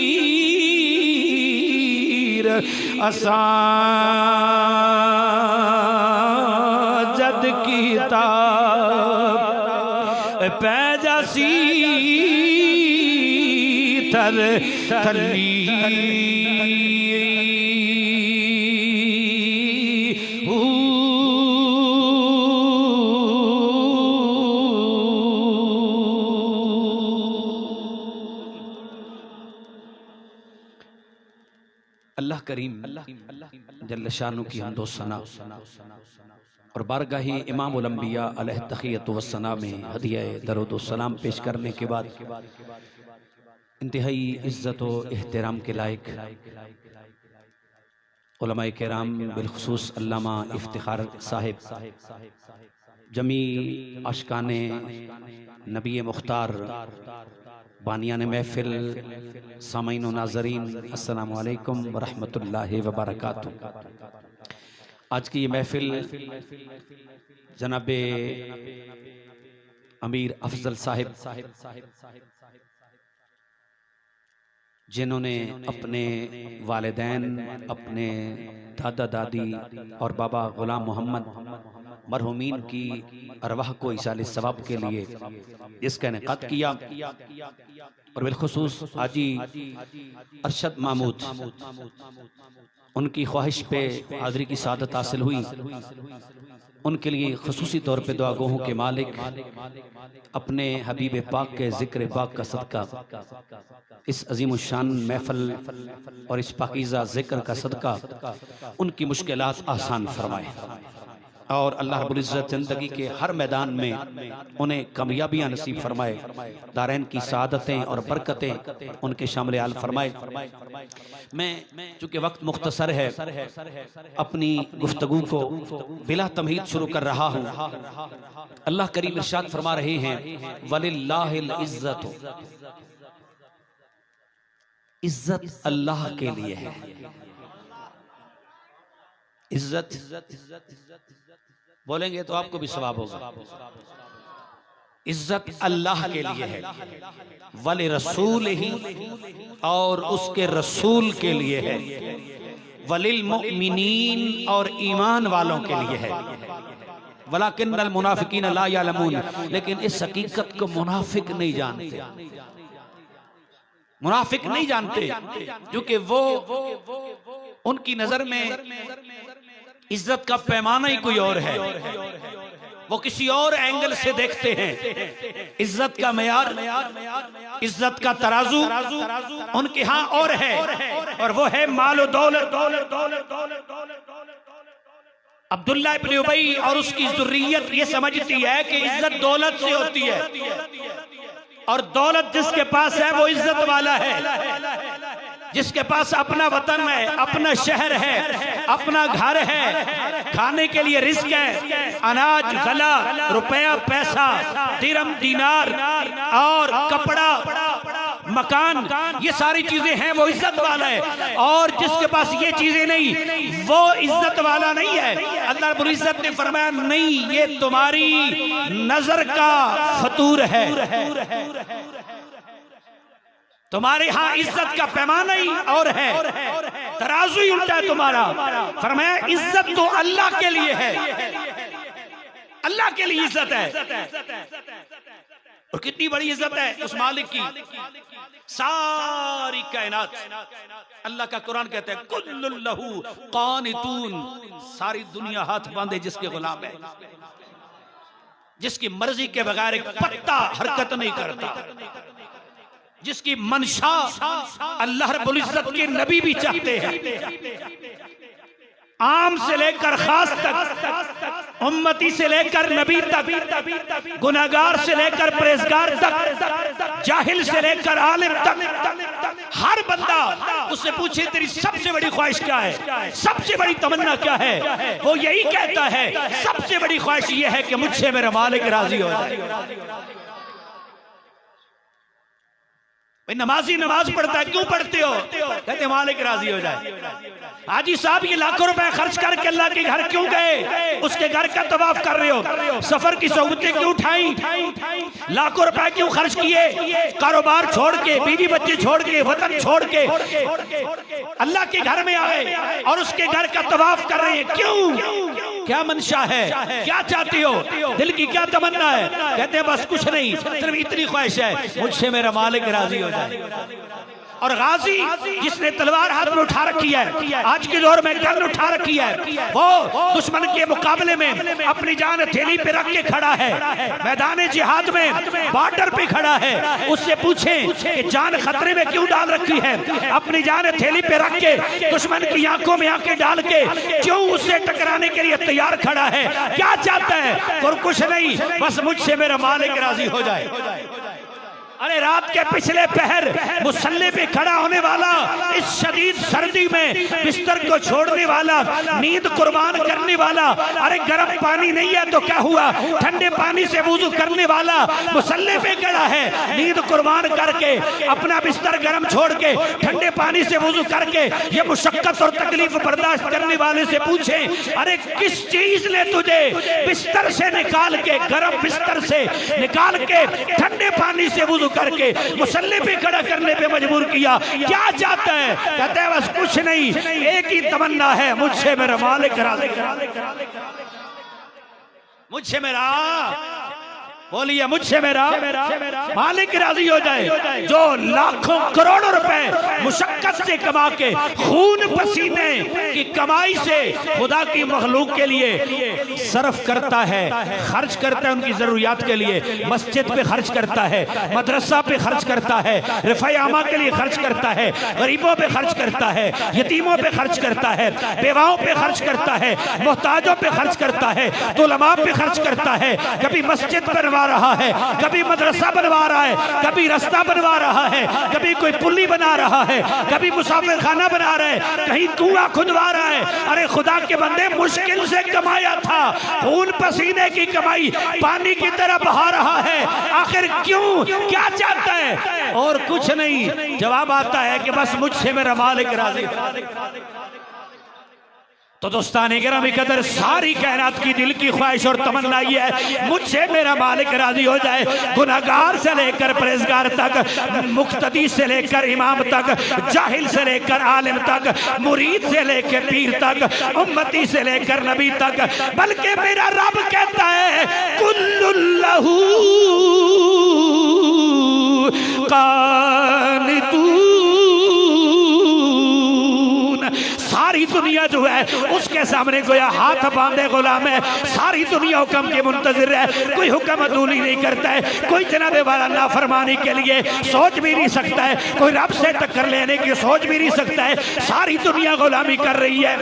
असां जद कीता पै जासी थर थली अल्लाह करीम जल्ल शानु की हमदो सना और बारगाही इमाम उल अंबिया अलैहि तखियत व सना में हदिया दरूद व सलाम पेश करने के बाद इंतहाई इज्जत व एहतराम के लायक उलमाए किराम बिलखुसूस अल्लामा इफ्तिखार साहिब जमी आशिकाने नबी मुख्तार बानियान महफिल सामीन व नाज़रीन अस्सलामु अलैकुम व रहमतुल्लाहि व बरकातुहू। आज की ये महफिल जनाबे अमीर अफजल साहिब जिन्होंने अपने वालिदैन अपने दादा दादी और बाबा गुलाम मोहम्मद मरहुमीन की अरवाह को इसाले सवाब के लिए इसका इनेकाद किया और बिलखुसूस हाजी अरशद महमूद उनकी ख्वाहिश पे हाज़री की सादत हासिल हुई। उनके लिए खुसूसी तौर पे दुआगोहों के मालिक अपने हबीब पाक के जिक्र पाक का सदका इस अजीम शान महफल और इस पाकीज़ा जिक्र का सदका उनकी मुश्किलात आसान फरमाए और अल्लाह रब्बुल इज़्ज़त ज़िंदगी के हर मैदान में उन्हें कामयाबियां नसीब फरमाए, दारैन की सादतें और बरकतें उनके शामिल आल फरमाए। मैं चूँकि वक्त मुख्तसर है अपनी गुफ्तगू को बिला तमहीद शुरू कर रहा हूँ। अल्लाह करीम इरशाद फरमा रहे हैं वलिल्लाहिल इज़्ज़तु, इज्जत अल्लाह के लिए है। इज्जत बोलेंगे तो आपको भी सवाब होगा। इज्जत अल्लाह के लिए है, वले रसूल ही, और उसके रसूल के लिए है, वलिल मुमिनीन, और ईमान वालों के लिए है, वलाकिन्नल मुनाफिकीन ला यअलमून, लेकिन इस हकीकत को मुनाफिक नहीं जानते। मुनाफिक नहीं जानते क्योंकि वो उनकी नजर में इज्जत का पैमाना ही कोई और है, वो किसी और एंगल से देखते हैं। इज्जत का मेयार, इज्जत का तराजू उनके यहाँ और है, और वो है मालो दौलत। अब्दुल्ला इब्न उबई और उसकी ज़ुर्रियत ये समझती है कि इज्जत दौलत से होती है, और दौलत जिसके पास है वो इज्जत वाला है। जिसके पास अपना वतन है, अपना शहर है, अपना घर है, खाने के लिए रिस्क है, अनाज, गला, रुपया, पैसा, दिरहम, दीनार और कपड़ा, मकान, ये सारी चीजें हैं, वो इज्जत वाला है। और जिसके पास ये चीजें नहीं, वो इज्जत वाला नहीं है। अल्लाह रब्बुल इज्जत ने फरमाया नहीं, ये तुम्हारी नजर का फतूर है, तुम्हारे यहां इज्जत का पैमाना ही और है, तराजू ही उल्टा है तुम्हारा। फरमाया इज्जत तो अल्लाह के लिए है, अल्लाह के लिए इज्जत है। और कितनी बड़ी इज्जत है उस मालिक की, सारी कायनात। अल्लाह का कुरान कहता है कुल्लुल लहू कानितून, सारी दुनिया हाथ बांधे जिसके गुलाम है, जिसकी मर्जी के बगैर एक पत्ता हरकत नहीं करता, जिसकी मंशा अल्लाह रब्बुल इज्जत के नबी भी चाहते हैं। आम से लेकर खास तक, उम्मती से लेकर नबी तक, गुनाहगार से लेकर परहेजगार तक, जाहिल से लेकर आलिम तक, हर बंदा उससे पूछे तेरी सबसे बड़ी ख्वाहिश क्या है, सबसे बड़ी तमन्ना क्या है, वो यही कहता है सबसे बड़ी ख्वाहिश ये है कि मुझसे मेरा मालिक राजी हो जाए। नमाजी नमाज पढ़ता है, क्यों पढ़ते हो? कहते मालिक राजी हो जाए। हाजी साहब ये लाखों रुपए खर्च करके अल्लाह के घर क्यों गए? उसके घर का तवाफ कर रहे हो, सफर की सहूलतें क्यों उठाई, लाखों रुपए क्यों खर्च किए, कारोबार छोड़ के, बीवी बच्चे छोड़ के, वतन छोड़ के अल्लाह के घर में आए और उसके घर का तवाफ कर रहे हैं, क्यों? क्या मंशा है, क्या चाहते हो, दिल की क्या तमन्ना है? कहते हैं बस कुछ नहीं, सिर्फ इतनी ख्वाहिश है मुझसे मेरा मालिक राजी हो जाए। और गाजी जिसने तलवार हाथ में उठा रखी है, आज के दौर में गन उठा रखी है, वो दुश्मन के मुकाबले में अपनी जान हथेली पे रख के खड़ा है, मैदान जिहाद में बॉर्डर पे खड़ा है। उससे पूछें कि जान खतरे में क्यों डाल रखी है, अपनी जान हथेली पे रख के दुश्मन की आंखों में आंखें डाल के क्यों उससे टकराने के लिए तैयार खड़ा है? क्या चाहता है? और कुछ नहीं, बस मुझसे मेरा मालिक राजी हो जाए। अरे रात के पिछले पहर मुसल्ले पे खड़ा होने वाला, इस शदीद सर्दी में बिस्तर को छोड़ने वाला, नींद कुर्बान करने वाला, अरे गर्म पानी नहीं है तो क्या हुआ, ठंडे पानी से वुजू करने वाला मुसल्ले पे खड़ा है, नींद कुर्बान करके अपना बिस्तर गर्म छोड़ के ठंडे पानी से वुजू करके ये मुशक्कत और तकलीफ बर्दाश्त करने वाले से पूछे अरे किस चीज ने तुझे बिस्तर से निकाल के, गर्म बिस्तर से निकाल के ठंडे पानी से वुजू करके मुसल्ले पे खड़ा करने पे मजबूर किया? क्या चाहता है? कहते हैं बस कुछ नहीं, एक ही तमन्ना है, मुझसे मेरा मालिक राजी, मुझसे मेरा, बोलिए मुझसे मेरा मालिक राजी हो जाए। जो लाखों करोड़ों रुपए मुशक्कत से कमा के, खून पसीने की कमाई से खुदा की मखलूक के लिए सर्फ करता है, खर्च करता है, उनकी जरूरियात के लिए मस्जिद पे खर्च करता है, मदरसा पे खर्च करता है, रिफ़ाए आमा के लिए खर्च करता है, गरीबों पे खर्च करता है, यतीमों पे खर्च करता है, बेवाओं पे खर्च करता है, मोहताजों पे खर्च करता है, तुलमा पे खर्च करता है, कभी मस्जिद बनवा रहा है, कभी मदरसा बनवा रहा है, कभी रास्ता बनवा रहा है, कभी कोई पुली बना रहा है, कभी मुसाफिर खाना बना रहा है, कहीं कुआं खुदवा रहा है। अरे खुदा के बंदे, मुश्किल से कमाया था, खून पसीने की कमाई पानी की तरह बहा रहा है, आखिर क्यों? क्या चाहता है? और कुछ नहीं। जवाब आता है कि बस मुझसे मेरा मालिक राजी। तो दोस्तान गिरामी कदर, सारी कायनात की दिल की ख्वाहिश और तमन्ना ये है मुझसे मेरा मालिक राजी हो जाए। गुनाहगार से लेकर परहेजगार तक, मुक्तदी से लेकर इमाम तक, जाहिल से लेकर आलिम तक, मुरीद से लेकर पीर तक, उम्मती से लेकर नबी तक, बल्कि मेरा रब कहता है कुल्लुल्लाहु कानितून। सारी दुनिया जो है उसके सामने गोया हाथ बांधे गुलाम है, सारी दुनिया हुक्म के मुंतजिर है, कोई हुक्म अदूली नहीं करता है, कोई जनाबे वाला नाफरमानी के लिए सोच भी नहीं सकता है, कोई रब से टक्कर लेने की सोच भी नहीं सकता है, सारी दुनिया गुलामी कर रही है।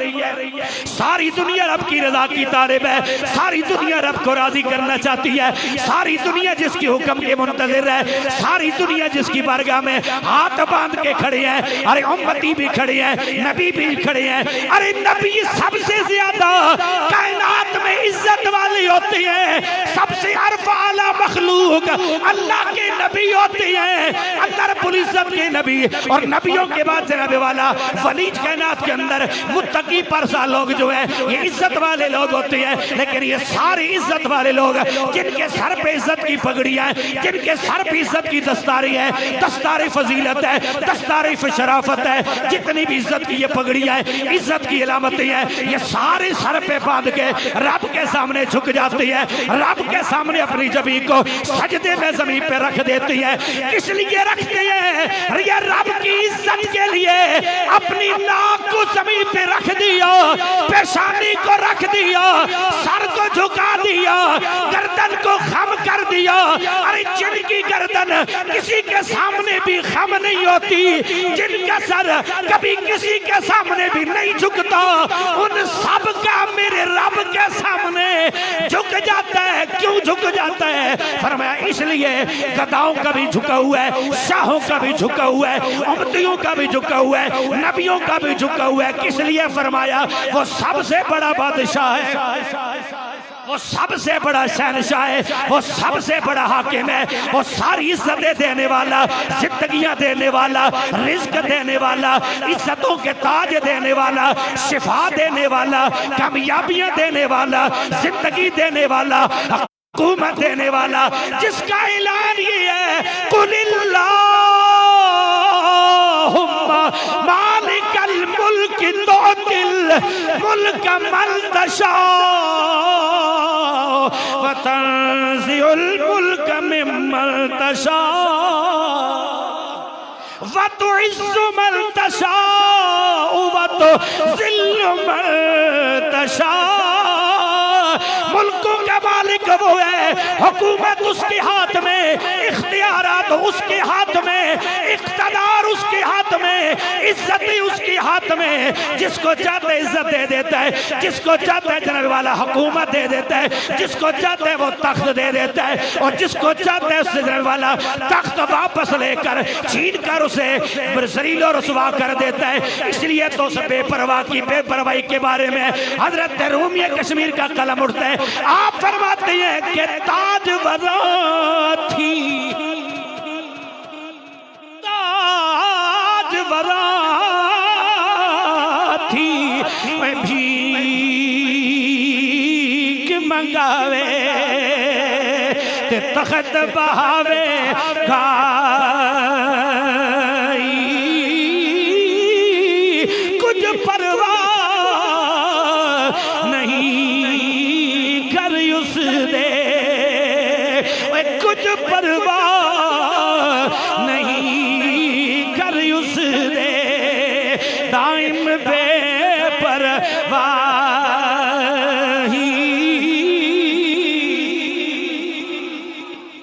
सारी दुनिया रब की रजा की तालिब है, सारी दुनिया रब को राजी करना चाहती है, सारी दुनिया जिसके हुक्म के मुंतजिर है, सारी दुनिया जिसकी बारगाह में हाथ बांध के खड़े हैं। अरे उम्मती भी खड़े हैं, नबी भी खड़े हैं। अरे नबी सबसे ज्यादा कायनात में इज्जत वाली होती है, सबसे अरफा आला मखलूक अल्लाह के नबी होते हैं, अल्लाह रब्बुल इज्जत के नबी। और नबियों के बाद जनाब वाला वली कायनात के अंदर मुत्तकी परसा लोग जो है ये इज्जत वाले लोग होते हैं। लेकिन ये सारे इज्जत वाले लोग जिनके सर पे इज्जत की पगड़ियां है, जिनके सर पे इज्जत की दस्तारी है, दस्तारी फजीलत है, दस्तारी शराफत है, जितनी भी इज्जत की ये पगड़ियां है, इज्जत की अलामतें हैं, ये सारे सर पे बांध के रब के सामने झुक जाती है, रब के सामने अपनी जबी को सजदे में जमीन पे रख देती है। किस लिए रखते हैं? ये रब की इज्जत के लिए अपनी नाक को जमीन पे रख दिया, पेशानी को रख दिया, सर को झुका दिया, गर्दन को खम कर दिया। अरे जिनकी गर्दन किसी के सामने भी खम नहीं होती, जिनका सर कभी किसी के सामने भी नहीं झुकता, उन सब का मेरे रब के सामने झुक जाता है। क्यों झुक जाता है? फरमाया इसलिए गदाओं का भी झुका हुआ है, शाहों का भी झुका हुआ है, उम्मतियों का भी झुका हुआ है, नबियों का भी झुका हुआ है। किस लिए? फरमाया वो सबसे बड़ा बादशाह है, वो सबसे बड़ा शहनशाह है, वो सबसे बड़ा हाकिम है, वो सारी इज्जतें देने वाला, जिंदगियां देने वाला, रिज्क देने वाला, इज्जतों के ताज देने वाला, शिफा देने वाला, कामयाबियां देने वाला, जिंदगी देने वाला, हुकूमत देने वाला, जिसका ऐलान ये है कुलिल्लाहुम्मा मालिकल मुल्क तुतिल मुल्क मन तशा व तंज़िउल मुल्क मिम्मन तशा व तुइज़्ज़ु मन तशा व तुज़िल्लु मन तशा। मुल्कों का मालिक वो है, हुकूमत उसके हाथ में, इख्तियारात उसके हाथ में, इख्तियार उसके हाथ में, इज्जत उसके हाथ में। जिसको चाहता है इज्जत दे देता है, जिसको चाहता है जनाब वाला हुकूमत दे देता है, जिसको चाहता है वो तख्त दे देता है, और जिसको चाहता है उससे जनाब वाला तख्त वापस लेकर छीन कर उसे जलील और रुसवा कर देता है। इसलिए तो उस बेपरवाह की बेपरवाही के बारे में हजरत रूमी कश्मीर का कलम उठता है। आप फरमाते हैं कि ताजवरा थी, ताजवरा थी, मैं भीख मंगावे ते तख्त बहावे गाई, कुछ परवाह नहीं कर उस दे, कुछ परवाह नहीं कर उस दे, दाइम बेपरवाही।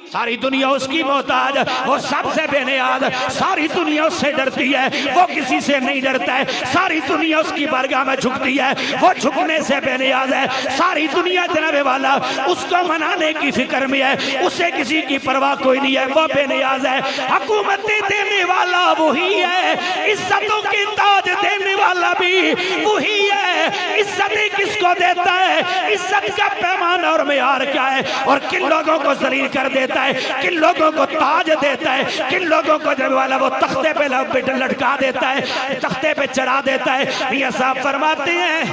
सारी दुनिया उसकी मोहताज, वो सबसे बेनियाज, सारी दुनिया उससे डरती है, वो किसी से नहीं डरता है। सारी दुनिया उसकी बारगाह में झुकती है, वो झुकने से बेनियाज है। सारी दुनिया जनाबे वाला उसको मनाने की फिक्र में है, उसे किसी की परवाह कोई नहीं है, वो बेनियाज है। हुकूमतें देने वाला वही है, इज्जतों के ताज देने वाला भी वही है। इज्जतें किसको देता है? इज्जत का पैमाना और मेयार क्या है? और किन लोगों को जलील कर देता है, किन लोगों को ताज देता है, किन लोगों को जब वाला वो तख्ते पे लटका देता है, तख्ते पे चढ़ा देता है। मियां साहब फरमाते हैं,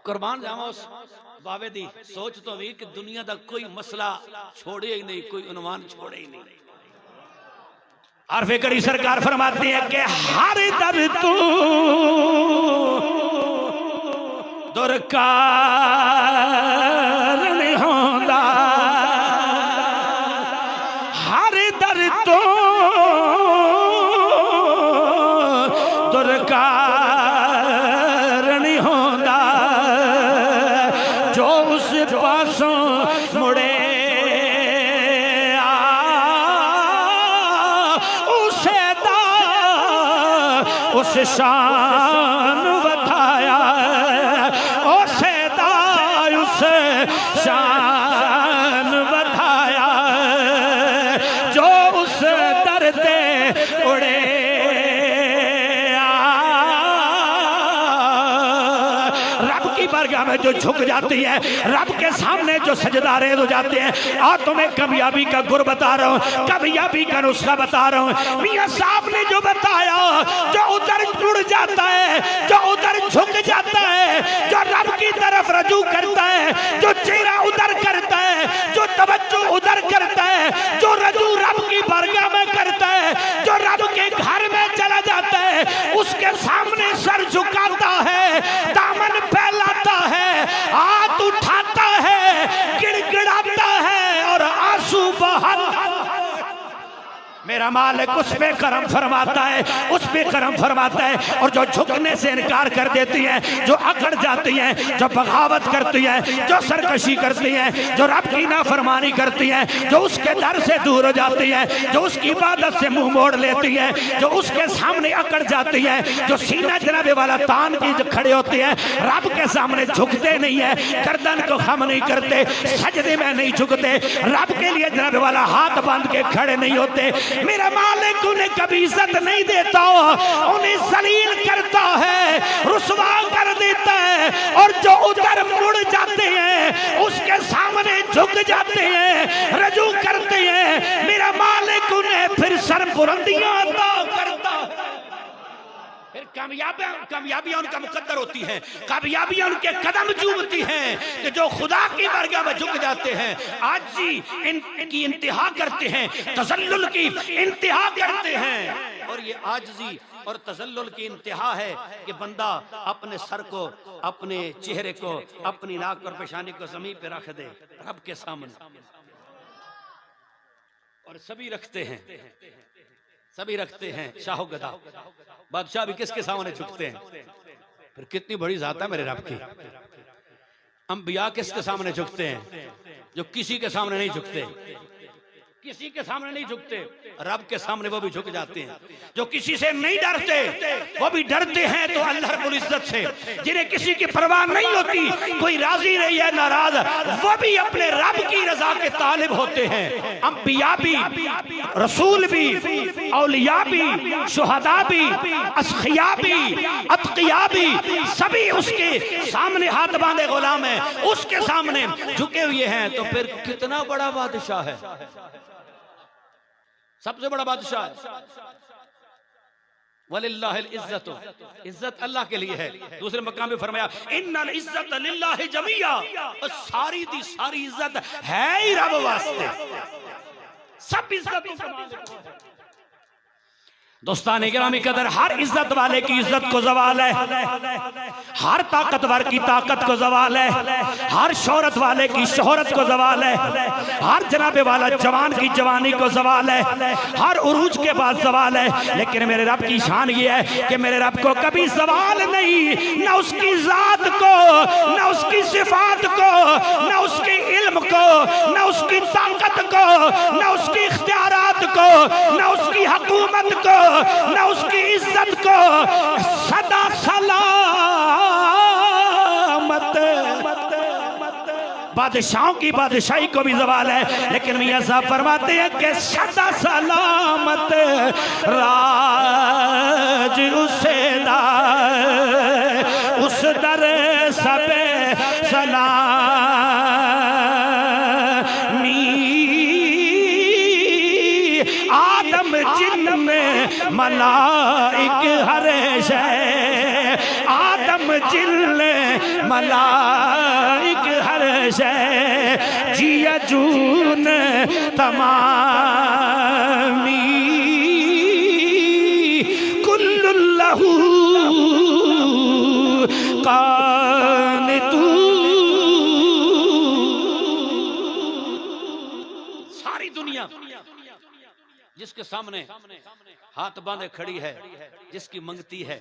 कुर्बान जावा उस बावे दी सोच तो भी कि दुनिया का कोई मसला छोड़े ही नहीं, कोई उन्वान छोड़े ही नहीं। आरफे करी सरकार फरमाती है कि हर दर तू दुरकार नहीं होंदा, हर दर तो दुरकार नहीं होंदा, जो उस पासों मुड़े उस शान रब की बारगाह में जो झुक जाती है, रब के सामने जो सजदा रेज़ हो जाते हैं। और तुम्हें कामयाबी का गुर बता रहा हूँ, कामयाबी का नुस्खा बता रहा हूँ। मियां साहब ने जो बताया, जो उधर जुड़ जाता है, जो उधर झुक जाता है, जो रब की तरफ रजू करता है, जो चेहरा उधर करता है, जो तवज्जो उधर करता है, जो रजू रब की बारगाह में करता है, जो रब के घर में चला जाता है, उसके सामने सर झुकाता है, दामन फैलाता है, हाथ उठाता है, गिड़गिड़ाता है और आंसू बहाता है। मेरा मालिक उस पे करम फरमाता है, उस पे करम फरमाता है। और जो झुकने से इनकार कर देती हैं, जो अकड़ जाती हैं, जो बगावत करती हैं, जो सरकशी करती हैं, जो रब की नाफरमानी करती हैं, जो उसके दर से दूर हो जाती हैं, जो उसकी इबादत से मुंह मोड़ लेती हैं, जो उसके सामने अकड़ जाती हैं, जो सीना जनाबे वाला तान की जो खड़े होते हैं, रब के सामने झुकते नहीं है, गर्दन को खम नहीं करते, सजदे में नहीं झुकते, रब के लिए जनाबे वाला हाथ बांध के खड़े नहीं होते। मेरा मालिक उन्हें कभी इज्जत नहीं देता, उन्हें जलील करता है, रुसवा कर देता है। और जो उधर मुड़ जाते हैं, उसके सामने झुक जाते हैं, रजू करते हैं, मेरा मालिक उन्हें फिर सरबुलंदियां अता करता है। फिर कामयाबियां उनका मुकद्दर होती हैं, कामयाबियां उनके कदम चूमती हैं कि जो खुदा की बारगाह में झुक जाते हैं, आजी इनकी इंतहा करते हैं, तसल्लुल की इंतहा करते हैं। और ये आजी और तसल्लुल की इंतहा है कि बंदा अपने सर को, अपने चेहरे को, अपनी नाक और पेशानी को जमीन पे रख दे रब के सामने। और सभी रखते हैं, सभी रखते हैं। शाहो गदा बादशाह भी किसके सामने झुकते हैं? फिर कितनी बड़ी जात है मेरे रब की। अंबिया किसके सामने झुकते हैं? जो किसी के सामने नहीं झुकते, किसी के सामने नहीं झुकते, रब के सामने वो भी झुक जाते हैं। जो किसी से नहीं डरते, वो भी डरते हैं तो अल्लाह रब्बुल इज्जत से। जिन्हें किसी की परवाह नहीं होती, कोई राजी नहीं है नाराज, वो भी अपने रब की रजा के तालिब होते हैं। अंबिया भी, रसूल भी, औलिया भी, शुहदा भी, अस्खिया भी, अतकिया भी, सभी उसके सामने हाथ बांधे गुलाम है, उसके सामने झुके हुए हैं। तो फिर कितना बड़ा बादशाह है, सबसे बड़ा बादशाह है। वलिल्लाहिल इज्जत, इज्जत अल्लाह के लिए है। दूसरे मकाम में फरमाया इन्नल इज्जत लिल्लाहि जमिया, और सारी दी सारी इज्जत है ही रब वास्ते। सब इज्जत दोस्तान गिरामी कदर, हर इज्जत वाले की इज्जत को जवाल है, हर ताकतवर की ताकत को जवाल है, हर शोहरत वाले की शोहरत को जवाल है, हर जनाबे वाला जवान की जवानी को जवाल है, हर उरूज के बाद सवाल है। लेकिन मेरे रब की शान ये है कि मेरे रब को कभी सवाल नहीं, न उसकी जात को, न उसकी सिफात को, न उसके इल्म को, न उसकी ताकत को, न उसकी इख्तियारात को, न उसकी हुकूमत को, न उसकी इज्जत को। सदा सलामत बादशाहों की बादशाही को भी जवाल है। लेकिन मियां साहब फरमाते हैं कि सदा सलामत राज उसे दा, उस दर सबे सलामी। आदम जिन्न में मलाइक हर शय, आदम जिन्न मलाइक हर शय, जिया जून तमामी। कुल्लुल्लाहु कानितू, सारी दुनिया जिसके सामने हाथ बांधे खड़ी है, जिसकी मंगती है,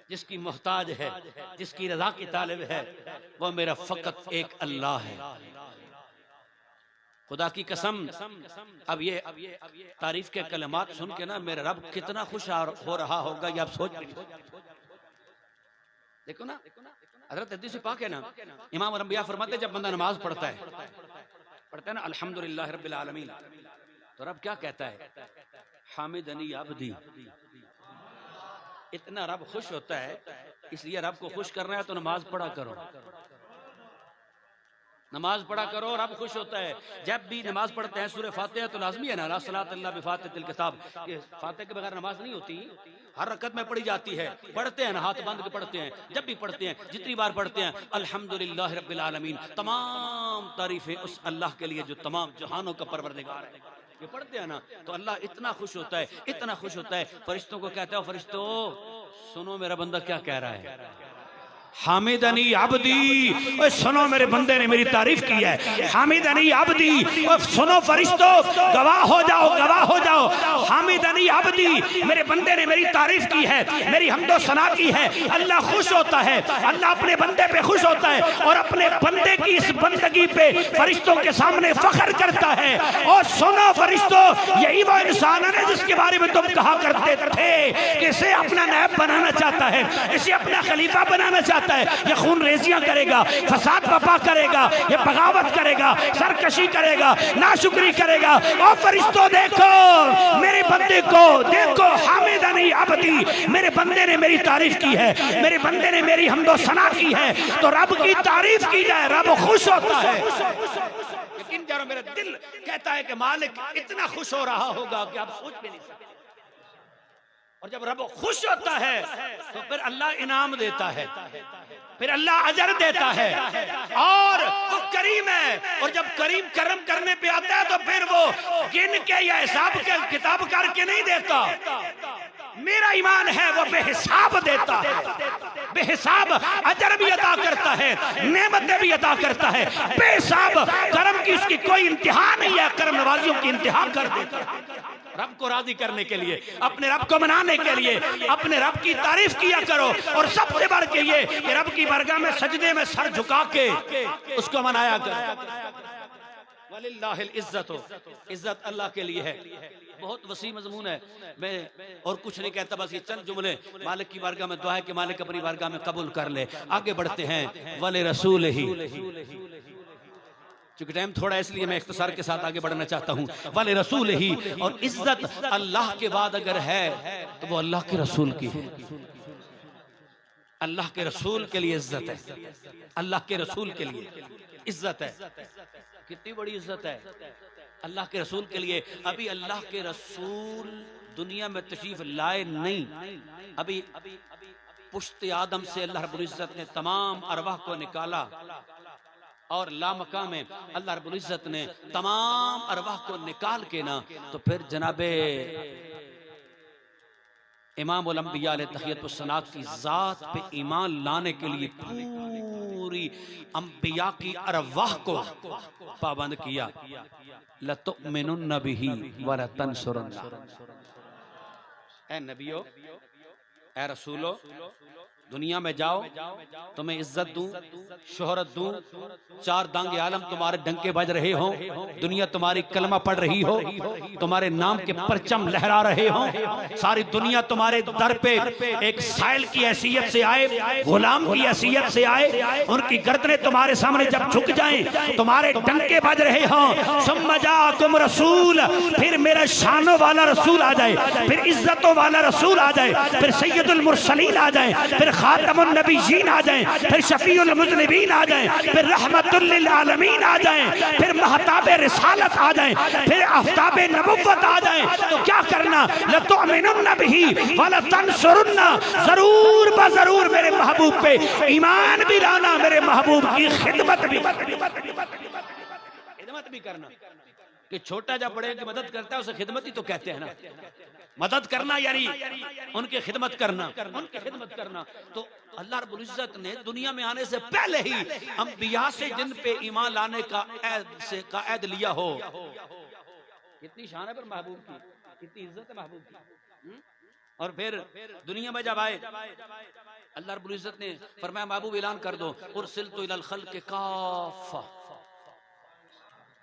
जिसकी मोहताज है, जिसकी रजा की तालिब है, वो मेरा फकत एक अल्लाह है। खुदा की कसम, अब ये तारीफ के कलमात सुन के ना मेरा रब कितना खुश हो रहा होगा, ये आप सोच देखो ना। हज़रत हदीस पाक है ना, इमाम अम्बिया फरमाते जब बंदा नमाज पढ़ता है ना अल्हम्दुलिल्लाह रब्बिल आलमीन, तो रब क्या कहता है? हामिदनी अब्दी। इतना रब खुश होता है इसलिए रब को खुश करना है तो नमाज पढ़ा करो, नमाज पढ़ा करो, रब खुश होता है। जब भी नमाज पढ़ते हैं सूरह फातिहा तो लाजमी है ना, ला सलात इल्ला बिफातिहातिल किताब, फातिहा के बगैर नमाज नहीं होती, हर रकत में पढ़ी जाती है। पढ़ते हैं ना, हाथ बांध के पढ़ते हैं, जब भी पढ़ते हैं, जितनी बार पढ़ते हैं अल्हम्दुलिल्लाह रब्बिल आलमीन, तमाम तारीफें उस अल्लाह के लिए जो तमाम जहानों का परवरदिगार है। ये पढ़ते हैं ना तो अल्लाह इतना खुश होता है, इतना खुश होता है, फरिश्तों को कहता है, फरिश्तों सुनो मेरा बंदा क्या कह रहा है, हामिदनी अब्दी, ओए सुनो मेरे बंदे ने मेरी तारीफ की है, हामिदनी अब्दी, ओए सुनो फरिश्तों गवाह हो जाओ, गवाह हो जाओ, हामिदनी अब्दी, मेरे बंदे ने मेरी तारीफ की है, मेरी हमदो सना की है। अल्लाह खुश होता है, अल्लाह अपने बंदे पे खुश होता है और अपने बंदे की इस बंदगी पे फरिश्तों के सामने फख्र करता है। और सुनो फरिश्तों, यही वो इंसान है जिसके बारे में तुम कहा करते थे कि इसे अपना नायब बनाना चाहता है, इसे अपना खलीफा बनाना चाहता है, ये खून रेजियां करेगा, फसाद बपा करेगा, ये बगावत करेगा, सरकशी करेगा, नाशुक्री करेगा। और फरिश्तों देखो मेरे बंदे को, देखो हामिदनी अब्दी, मेरे बंदे ने मेरी तारीफ की है, मेरे बंदे ने मेरी हमदो सना की है। तो रब की तारीफ की जाए, रब खुश होता है। यकीन करो मेरा दिल कहता है कि मालिक इतना खुश हो रहा होगा कि आप सोच भी नहीं सकते। और जब रब खुश होता है तो फिर अल्लाह इनाम देता है, फिर अल्लाह अजर देता है, और वो करीम है। और जब करीम करम करने पे आता है तो फिर वो गिन के या हिसाब के किताब करके नहीं देता। मेरा ईमान है वो बेहिसाब देता है, बेहिसाब अजर भी अता करता है, नेमतें भी अता करता है, बेहिसाब करम की उसकी कोई इंतहा नहीं है, करम नवाजियों की इंतहा कर देता है। रब को राजी करने के लिए, अपने रब को मनाने के लिए अपने रब की तारीफ किया करो, और सबसे बढ़ के ये कि रब की बारगाह में सजदे में सर झुका के उसको मनाया करो। वलिल्लाहिल इज्जत, इज्जत अल्लाह के लिए है। बहुत वसी मजमून है, मैं और कुछ नहीं कहता, बस ये चंद जुमले मालिक की बारगाह में दुआ है कि मालिक अपनी बारगाह में कबूल कर ले। आगे बढ़ते हैं, वले रसूल ही, चूंकि टाइम थोड़ा है इसलिए मैं इख्तिसार के साथ आगे बढ़ना चाहता हूँ। वाले रसूल ही, और इज्जत अल्लाह के बाद अगर है तो वो अल्लाह के रसूल की है। अल्लाह के रसूल के लिए इज्जत है, अल्लाह के रसूल के लिए इज्जत है। कितनी बड़ी इज्जत है अल्लाह के रसूल के लिए। अभी अल्लाह के रसूल दुनिया में तशरीफ लाए नहीं, अभी पुश्ते आदम से अल्लाह रब्बुल इज्जत ने तमाम अरवाह को निकाला, और लामका में अल्लाह रब्बुल इज्जत ने तमाम अरवाह को निकाल के ना, तो फिर जनाबे इमाम उल अंबिया अलैहि तहियत व सनात की जात पे ईमान लाने के लिए पूरी अंबिया की अरवाह को पाबंद किया। लतुमिनुन्न बिही व लतंसुरुन्ना, ऐ नबियो, ऐ रसूलो, दुनिया में जाओ, तुम्हें इज्जत दूं, शोहरत दूं, चार दांगे आलम तुम्हारे डंके बज रहे हो, दुनिया तुम्हारी कलमा पढ़ रही हो, तुम्हारे नाम के परचम लहरा रहे हो, सारी दुनिया तुम्हारे दर पे एक साइल की हैसियत से आए, गुलाम की हैसियत से आए, उनकी गर्दनें तुम्हारे सामने जब झुक जाएं, तुम्हारे डंके बज रहे हो, सुम्मा जाकुम रसूल, फिर मेरा शानों वाला रसूल आ जाए, फिर इज्जतों वाला रसूल आ जाए, फिर सैयदुल मुरसलीन आ जाए, फिर खातमुन नबीयीन आ जाएं, फिर शफीउल मुज़निबीन आ जाएं, फिर रहमतुल लिल आलमीन आ जाएं, फिर महताब रिसालत आ जाएं, फिर आफ्ताब नबुव्वत आ जाएं। तो क्या करना, लतुमिनुन्न बिही व लतंसुरुन्ना, जरूर ब जरूर मेरे महबूब पे ईमान भी लाना, मेरे महबूब की खिदमत भी करना। कि छोटा जब बड़े की मदद करता है उसे खिदमत ही तो कहते हैं ना। मदद करना यानी उनकी खिदमत करना, उनकी खिदमत करना। तो अल्लाह रब्बुल इज्जत ने दुनिया में आने से पहले ही अंबिया से जिन पे ईमान लाने का ऐद लिया हो। कितनी शान है पर महबूब की, कितनी इज्जत है महबूब की। और फिर दुनिया में जब आए अल्लाह रब्बुल इज्जत ने फरमाया महबूब ऐलान कर दो, उरसिलतु इलल खल्क़ि काफ़ा।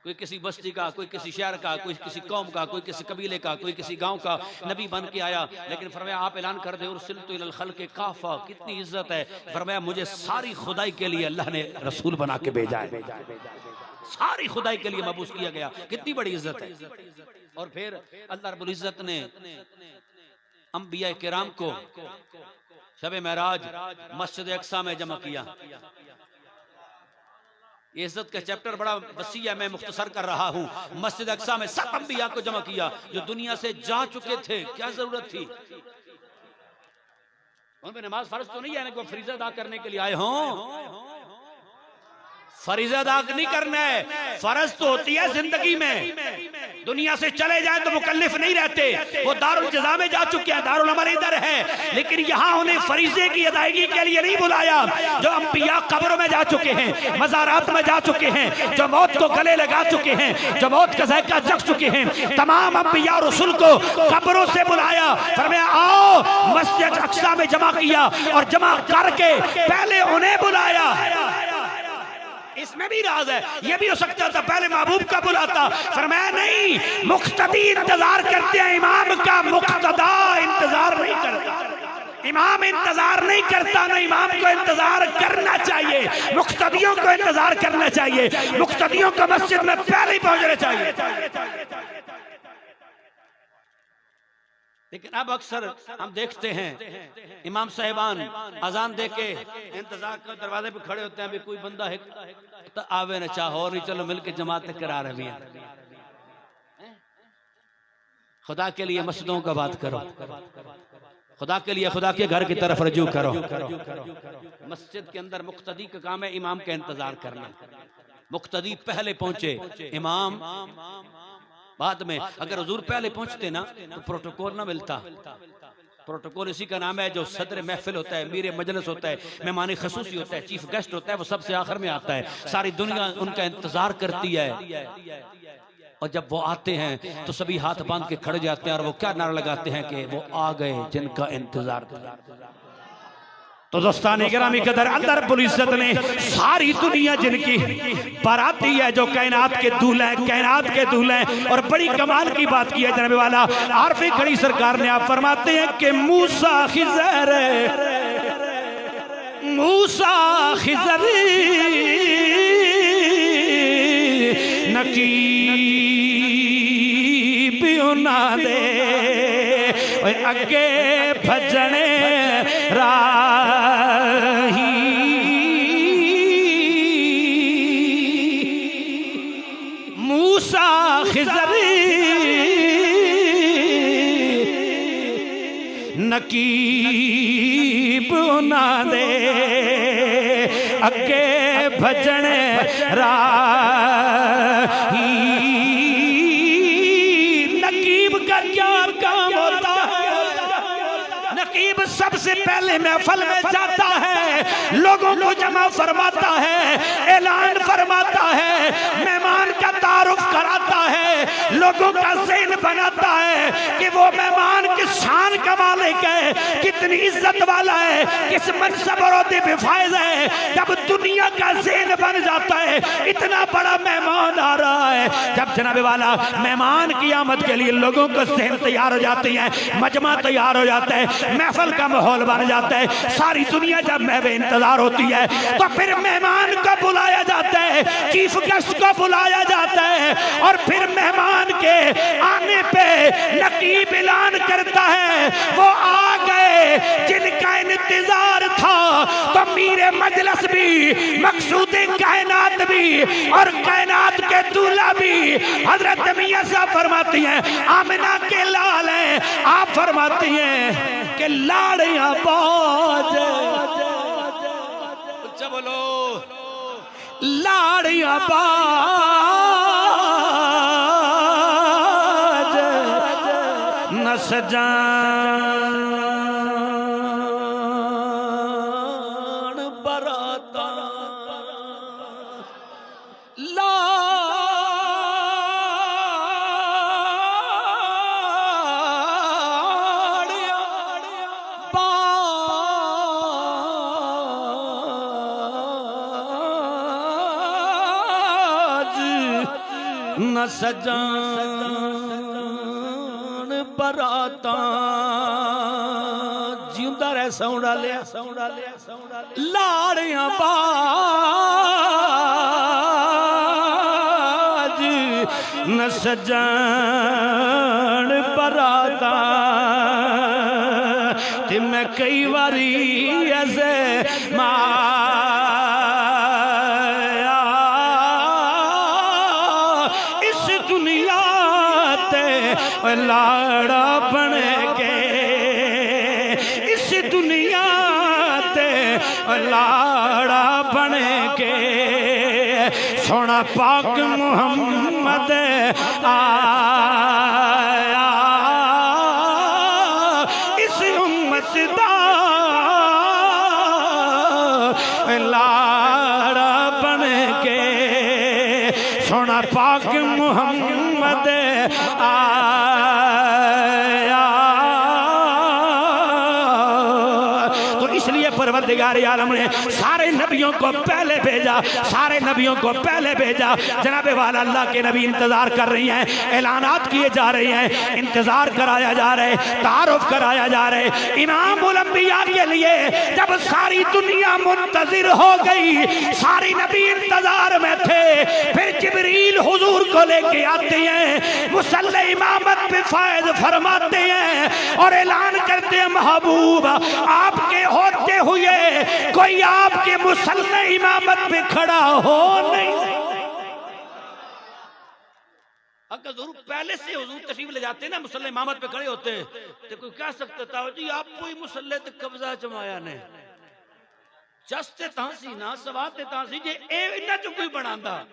कोई किसी बस्ती का, कोई किसी शहर का, कोई किसी कौम का, कोई किसी कबीले का, कोई किसी गांव का नबी बन के आया, लेकिन फरमाया आप ऐलान कर दे उरसिलतु इलल खल्क़ि काफ़ा। कितनी इज्जत है, फरमाया मुझे सारी खुदाई के लिए अल्लाह ने रसूल बना के भेजा है, सारी खुदाई के लिए मबूस किया गया। कितनी बड़ी इज्जत है। और फिर अल्लाह रब्बुल इज्जत ने अंबिया किराम को शब महराज मस्जिद अक्सा में जमा किया। ये इज्जत का चैप्टर बड़ा वसी है, मैं मुख्तसर कर रहा हूँ। मस्जिद अक्सा में सब अंबिया को जमा किया जो दुनिया से जा चुके थे। क्या जरूरत थी? उन पे नमाज फर्ज तो नहीं है ना, कोई फरीज़ा अदा करने के लिए आए हों। फरीज़ा अदा नहीं करना है, फर्ज तो होती है जिंदगी में। दुनिया से चले जाए तो मुकल्लिफ नहीं रहते, वो दारुल जज़ा में जा चुके हैं, दारुल अमल इधर है। लेकिन यहाँ उन्हें फरीज़े की अदायगी के लिए नहीं बुलाया। जो अंबिया कब्रों में जा चुके हैं, मज़ारात में जा चुके हैं, जो मौत को गले लगा चुके हैं, जो मौत का ज़ायका चख चुके हैं, तमाम अंबिया रसूल को कब्रों से बुलाया। फरमाया आओ, मस्जिद अक्सा में जमा किया और जमा करके पहले उन्हें बुलाया। इसमें भी राज है, ये भी हो सकता था पहले महबूब का बुलाता। फरमाया नहीं, मुख्तदी इंतजार करते हैं इमाम का, मुख्तदा इंतजार नहीं करता। इमाम इंतजार नहीं करता, ना इमाम को इंतजार करना चाहिए, मुख्तदियों को इंतजार करना चाहिए। मुख्तदियों को मस्जिद में पहले ही पहुंचना चाहिए। लेकिन अब अक्सर हम देखते हैं इमाम साहिबान अजान दे के इंतजार कर दरवाजे पे खड़े होते हैं, अभी कोई बंदा है तो आवे न चाहो, नहीं चलो मिलके जमात करा रहे हैं। खुदा के लिए मस्जिदों का बात करो, खुदा के लिए खुदा के घर की तरफ रजू करो। मस्जिद के अंदर मुक्तदी का काम है इमाम का इंतजार करना। मुक्तदी पहले पहुंचे, इमाम बाद में। अगर हुजूर पहले पहुंचते ना तो प्रोटोकॉल ना मिलता। प्रोटोकॉल इसी का नाम है जो सदर महफिल होता है, मीर मजलिस होता है, मेहमान खसूसी होता है, चीफ गेस्ट होता है, वो सबसे आखिर में आता है। सारी दुनिया उनका इंतजार करती है और जब वो आते हैं तो सभी हाथ बांध के खड़े जाते हैं और वो क्या नारा लगाते हैं कि वो आ गए जिनका इंतजार था। तो दोस्तानी गिरामी कदर, अल्लाह रब्बुल इज्जत ने सारी दुनिया जिनकी बाराती है, जो कायनात के दूल्हे हैं, कायनात के दूल्हे हैं। और बड़ी कमाल की बात की है जनाब वाला आरफी खड़ी सरकार ने, आप फरमाते हैं कि मूसा खिज़र, मूसा खिज़र नकीब ना दे अगे भजने राही। मूसा खिज़र नकीब ना दे अगे भजने राही। नकीब का क्या काम होता है? नकीब सबसे पहले महफिल में जाता है, लोगों को जमा फरमाता है, ऐलान फरमाता है, मेहमान का तारुफ कराता है, लोगों का ज़हन बनाता है कि वो मेहमान किस शान का मालिक है, कितनी इज्जत वाला है, किस मनसब और ओहदे पे फायदा है। जब दुनिया का ज़हन बन जाता है इतना बड़ा मेहमान आ रहा है, जब जनाब वाला मेहमान की आमद के लिए लोगों को ज़हन तैयार हो जाती है, मजमा तैयार हो जाता है, महफिल का माहौल बन जाता है, सारी दुनिया जब महवे इंतजार होती है तो फिर मेहमान को बुलाया जाता है, चीफ गेस्ट को बुलाया जाता है और फिर मेहमान के आने पे नकीब ऐलान करता है वो आ गए जिनका इंतजार था। तो मीरे मजलिस भी, मकसूद कायनात भी और कायनात के दूल्हा भी हजरत मियां साहब फरमाती हैं आमिना के लाल हैं। आप फरमाती हैं कि लाड़ियां बाज, बोलो लाड़ियां बाज न सजान बराता लाड़ियां बाज न सजान बराता। जिंदा रह सौड़ा लिया लाड़ियां बाज न सजान बराता। कि मैं कई बारी ऐसे माया इस दुनिया ते लाड़ा बन के, इस दुनिया ते लाड़ा बन के सोना पाक मुहम्मद आया इस उम्मत दा लाड़ा बन के, सोना पाक मुहम्मद आया। तो इसलिए परवरदिगार आलम ने सारे नबियों को पहले भेजा, सारे नबियों को पहले भेजा। जनाबे वाला अल्लाह के नबी इंतजार कर रही हैं, ऐलानात किए जा रहे हैं, इंतजार कराया जा रहा है, तारुफ कराया जा रहा है। इमाम उल अंबिया के लिए जब सारी दुनिया मुंतजिर हो गई, सारी नबी इंतजार में थे, फिर जिब्रील हुजूर को लेके आते हैं, मुसल्ले इमामत पे फायद फरमाते हैं और ऐलान करते हैं महबूब आपके होते हुए कोई आपके मुसल्ले इमामत पे खड़ा हो नहीं। अगर जरूर पहले से हुजूर तशरीफ ले जाते ना, मुसल्ले इमामत पे खड़े होते तो कोई कह सकता था जी आप कोई मुसल्ले ते कब्जा जमाया ने, जस्ते तांसी ना सवाते तांसी जे ए इन्ना जो कोई बनांदा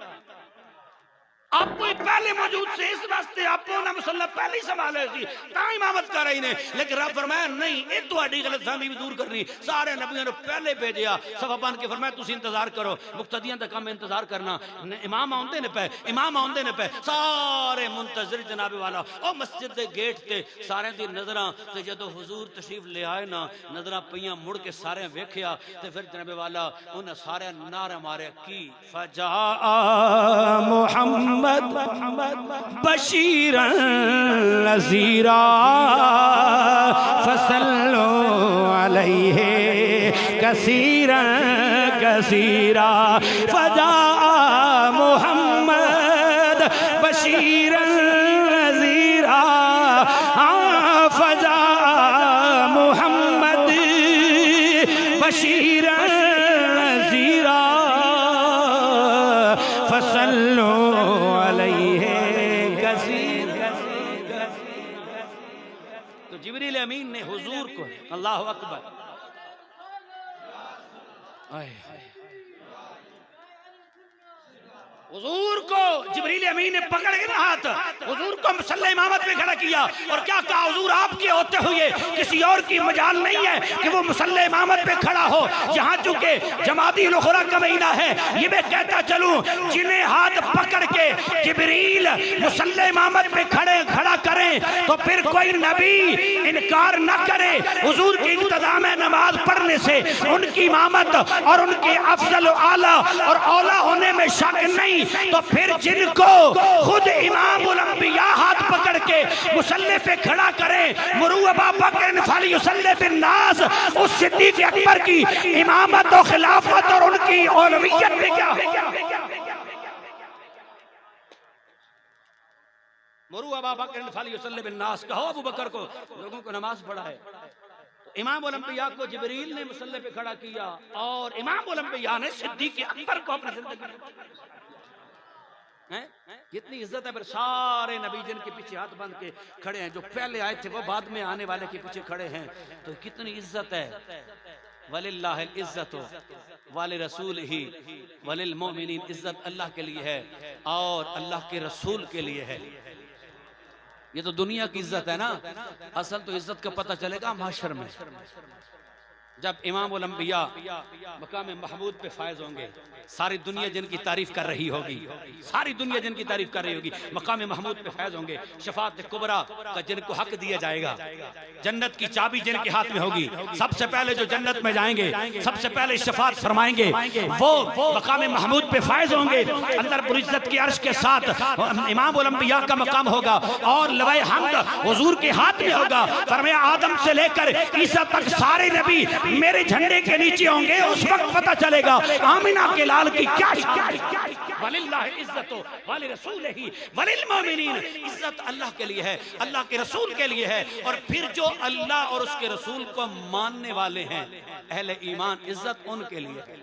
आप कोई पहले मौजूद से इस वास्ते आपको ना मुसल्ला पहले ही संभाले सी ता इमामत कर रही ने। लेकिन रब फरमाया नहीं, ये तुम्हारी गलतफहमी भी दूर करनी, सारे नबियों ने पहले भेजा सफा बन के, फरमाया तुसी इंतजार करो, मुक्तदियां दा काम इंतजार करना, इमाम आउंदे ने पे, इमाम आउंदे ने पे, सारे मुंतजिर जनाबे वाला ओ मस्जिद दे गेट ते सारे दी नजरां ते जदों हुजूर तशरीफ ले आए ना, नजरां पईयां मुड़ के सारे वेखिया ते फिर जनाबे वाला उन्हें सारे नारे मारे की फजा मुहम्मद बशीरन नज़ीरा फसल्लो अलैहि कसीरन कसीरा। फजा मुहम्मद बशीरन नज़ीरा, फजा मुहम्मद बशीरन नज़ीरा फसल्लो तो जिब्रील अमीन ने हुजूर को, अल्लाह अकबर, हुजूर को जिब्रील अमीन ने पकड़ के ना हाथ हुजूर को मुसल्ले इमामत में खड़ा किया और क्या कहा, हुजूर आपके होते हुए किसी और की मजाल नहीं है कि वो मुसल्ले इमामत पे खड़ा हो। यहाँ चूंकि जमादी उखरा का महीना है, ये मैं कहता चलूं जिन्हें हाथ पकड़ के जिब्रील मुसल्ले इमामत पे खड़ा करें तो फिर कोई नबी इनकार न करे हुजूर की इक्तदा में नमाज पढ़ने से उनकी इमामत और उनके अफजल आला और औला होने में शक नहीं। तो फिर जिनको खुद इमाम उल अंबिया हाथ पकड़ के मुसल्ले पे खड़ा करें, मुरू अबू बकर फलयुसल्ली बिन नास, उस सिद्दीक अकबर की इमामत और खिलाफत और उनकी औलवियत में क्या है? मुरू अबू बकर फलयुसल्ली बिन नास, कहो अबू बकर को लोगों को नमाज पढ़ाए। इमाम उल अंबिया को जिब्रील ने मुसल्ले पे खड़ा किया और इमाम उल अंबिया ने सिद्दीक अकबर को अपनी जिंदगी कितनी इज्जत है। फिर सारे नबी जिनके पीछे हाथ बांध के खड़े हैं, जो पहले आए थे वो बाद में आने वाले के पीछे खड़े हैं, तो कितनी इज्जत है। वलिल्लाहिल इज्जत वाले रसूल ही वलिल मोमिनीन, इज्जत अल्लाह के लिए है और अल्लाह के रसूल के लिए है। ये तो दुनिया की इज्जत है ना, असल तो इज्जत का पता चलेगा महशर में, जब इमाम उल अंबिया मकाम महमूद पे फायज होंगे। सारी दुनिया जिनकी तारीफ कर रही होगी, सारी दुनिया जिनकी तारीफ कर रही होगी, मकाम महमूद पे फायज होंगे। शफाअत कुबरा का जिनको हक दिया जाएगा, जन्नत की चाबी जिनके हाथ में होगी, सबसे पहले जो जन्नत में जाएंगे, सबसे पहले शफाअत फरमाएंगे, वो मकाम महमूद पे फायज होंगे। अंदर पुरिज्जत की अर्श के साथ इमाम उल अंबिया का मकाम होगा और लवाए हम्द हुजूर के हाथ में होगा। फरमाया आदम से लेकर ईसा तक सारे नबी मेरे झंडे के नीचे होंगे। उस वक्त पता चलेगा आमिना के लाल की क्या वलिल्लाहि इज्जतु वलि रसूलिही वलिल मोमिनीन। इज्जत अल्लाह के लिए है, अल्लाह के रसूल के लिए है, और फिर जो अल्लाह और उसके रसूल को मानने वाले हैं अहले ईमान, इज्जत उनके लिए है।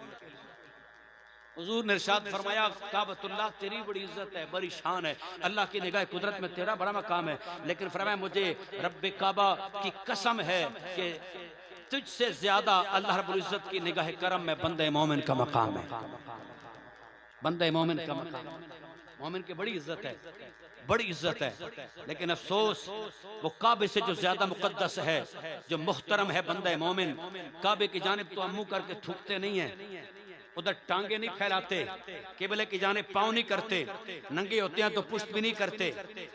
हुजूर ने इरशाद फरमाया काबतुल्लाह तेरी बड़ी इज्जत है, बड़ी शान है, अल्लाह की निगाह कुदरत में तेरा बड़ा मकाम है, लेकिन फरमाया मुझे रब्बे काबा की कसम है कि तुझसे ज्यादा अल्लाह रब्बुल इज्जत की निगाह करम में बंदे मोमिन का मकाम है। बंदे मोमिन का मकाम, मोमिन की बड़ी इज्जत है, बड़ी इज्जत है, लेकिन अफसोस वो काबे से जो ज्यादा मुकद्दस है, जो मुहतरम है बंदे मोमिन, काबे की जानिब तो मुंह करके थूकते नहीं है, उधर टांगे नहीं फैलाते, किबले की जाने पाँव नहीं करते, नंगे होते हैं तो पुष्ट भी नहीं करते,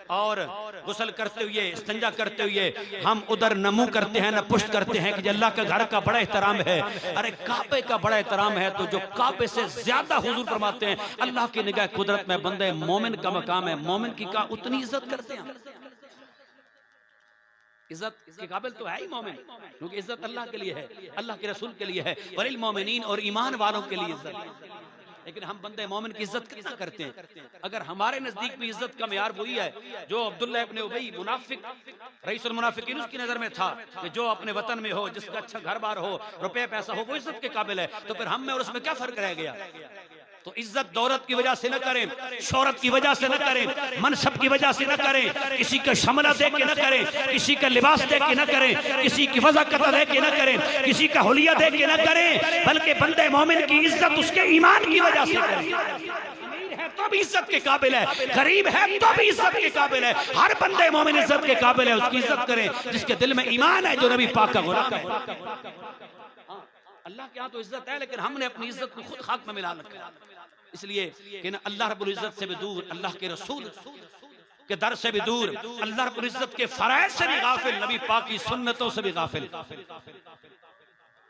और गुस्ल करते हुए इस्तिंजा करते हुए हम उधर न मुंह करते हैं न पुष्ट करते हैं कि अल्लाह के घर का बड़ा एहतराम है। अरे काबे का बड़ा एहतराम है, तो जो काबे से ज्यादा हुजूर फरमाते हैं अल्लाह की निगाह कुदरत में बंदे मोमिन का मकाम है, मोमिन की का उतनी इज्जत करते हैं। इज्जत के काबिल तो है ही मोमिन, क्योंकि इज्जत अल्लाह के लिए है, अल्लाह के रसूल के लिए है, वलिल मोमिनीन और ईमान वालों के लिए इज्जत है। लेकिन हम बंदे मोमिन की इज्जत कितना करते हैं? अगर हमारे नजदीक भी इज्जत का मेयार वही है जो अब्दुल्लाह इब्ने उबई मुनाफिक रईसुल मुनाफिकीन उसकी नजर में था कि जो अपने वतन में हो, जिसका अच्छा घर बार हो, रुपए पैसा हो, वो इज्जत के काबिल है, तो फिर हम में और उसमें क्या फर्क रह गया? तो इज्जत दौलत की वजह से न करें, शोहरत की वजह से न करें, मनसब की वजह से न करें, किसी का शमला देख के न करें, किसी का लिबास देख के न करें, किसी की वज़ाकत देख के न करें, किसी का हुलिया देख के न करें, बल्कि बंदे मोमिन की इज्जत उसके ईमान की वजह से करें। अमीर है तो भी इज्जत के काबिल है, गरीब है तो भी इज्जत के काबिल है, हर बंदे मोमिन इज्जत के काबिल है। उसकी इज्जत करें जिसके दिल में ईमान है, जो नबी पाक का गुलाम है। अल्लाह के यहाँ तो इज्जत है, लेकिन हमने अपनी इज्जत को खुद खाक में मिला रखा है। इसलिए कि ना अल्लाह रब्बुल इज्जत से भी दूर, अल्लाह के रसूल के दर से भी दूर, अल्लाह रब्बुल इज्जत के फराइज से भी गाफिल, नबी पाक की सुन्नतों से भी गाफिल।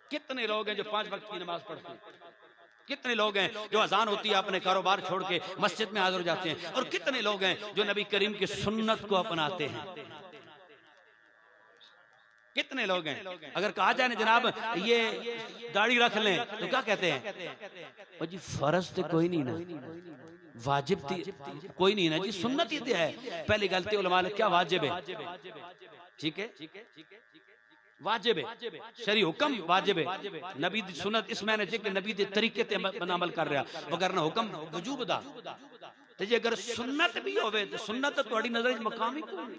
कितने लोग हैं जो 5 वक्त की नमाज पढ़ते हैं, कितने लोग हैं जो अजान होती है अपने कारोबार छोड़ के मस्जिद में हाजिर हो जाते हैं, और कितने लोग हैं जो नबी करीम की सुन्नत को अपनाते हैं। कितने लोग हैं अगर कहा जाए ना जनाब ये दाढ़ी रख लें तो क्या कहते हैं? जी फर्ज तो कोई नहीं ना, वाजिब कोई नहीं ना जी, सुन्नत ही है। पहली गलती उलमा ने क्या वाजिब है, ठीक है, वाजिब है, शरी हुक्म वाजिब है, नबी दी सुन्नत इस मैंने जे कि नबी दे तरीके ते अमल कर रहा, वगरना हुक्म वजूब दा। ते जे अगर सुन्नत भी होवे तो सुन्नत तुम्हारी नजर में मकाम ही कोई नहीं,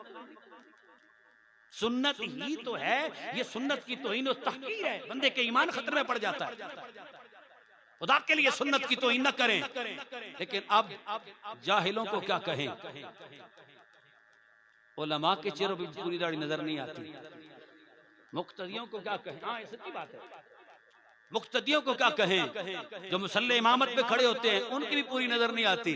सुन्नत ही तो है। ये सुन्नत की तौहीन और तहकीर है, बंदे के ईमान खतरे में पड़ जाता है। खुदा के लिए सुन्नत की तौहीन न करें, लेकिन अब जाहिलों को क्या कहें? उलमा के चेहरों पर पूरी दाढ़ी नजर नहीं आती, मुक्तदियों को क्या कहें? हाँ, सच्ची बात है, मुक्तदियों को क्या कहें? जो मुसल्ले इमामत पे खड़े होते हैं उनकी भी पूरी नजर नहीं आती।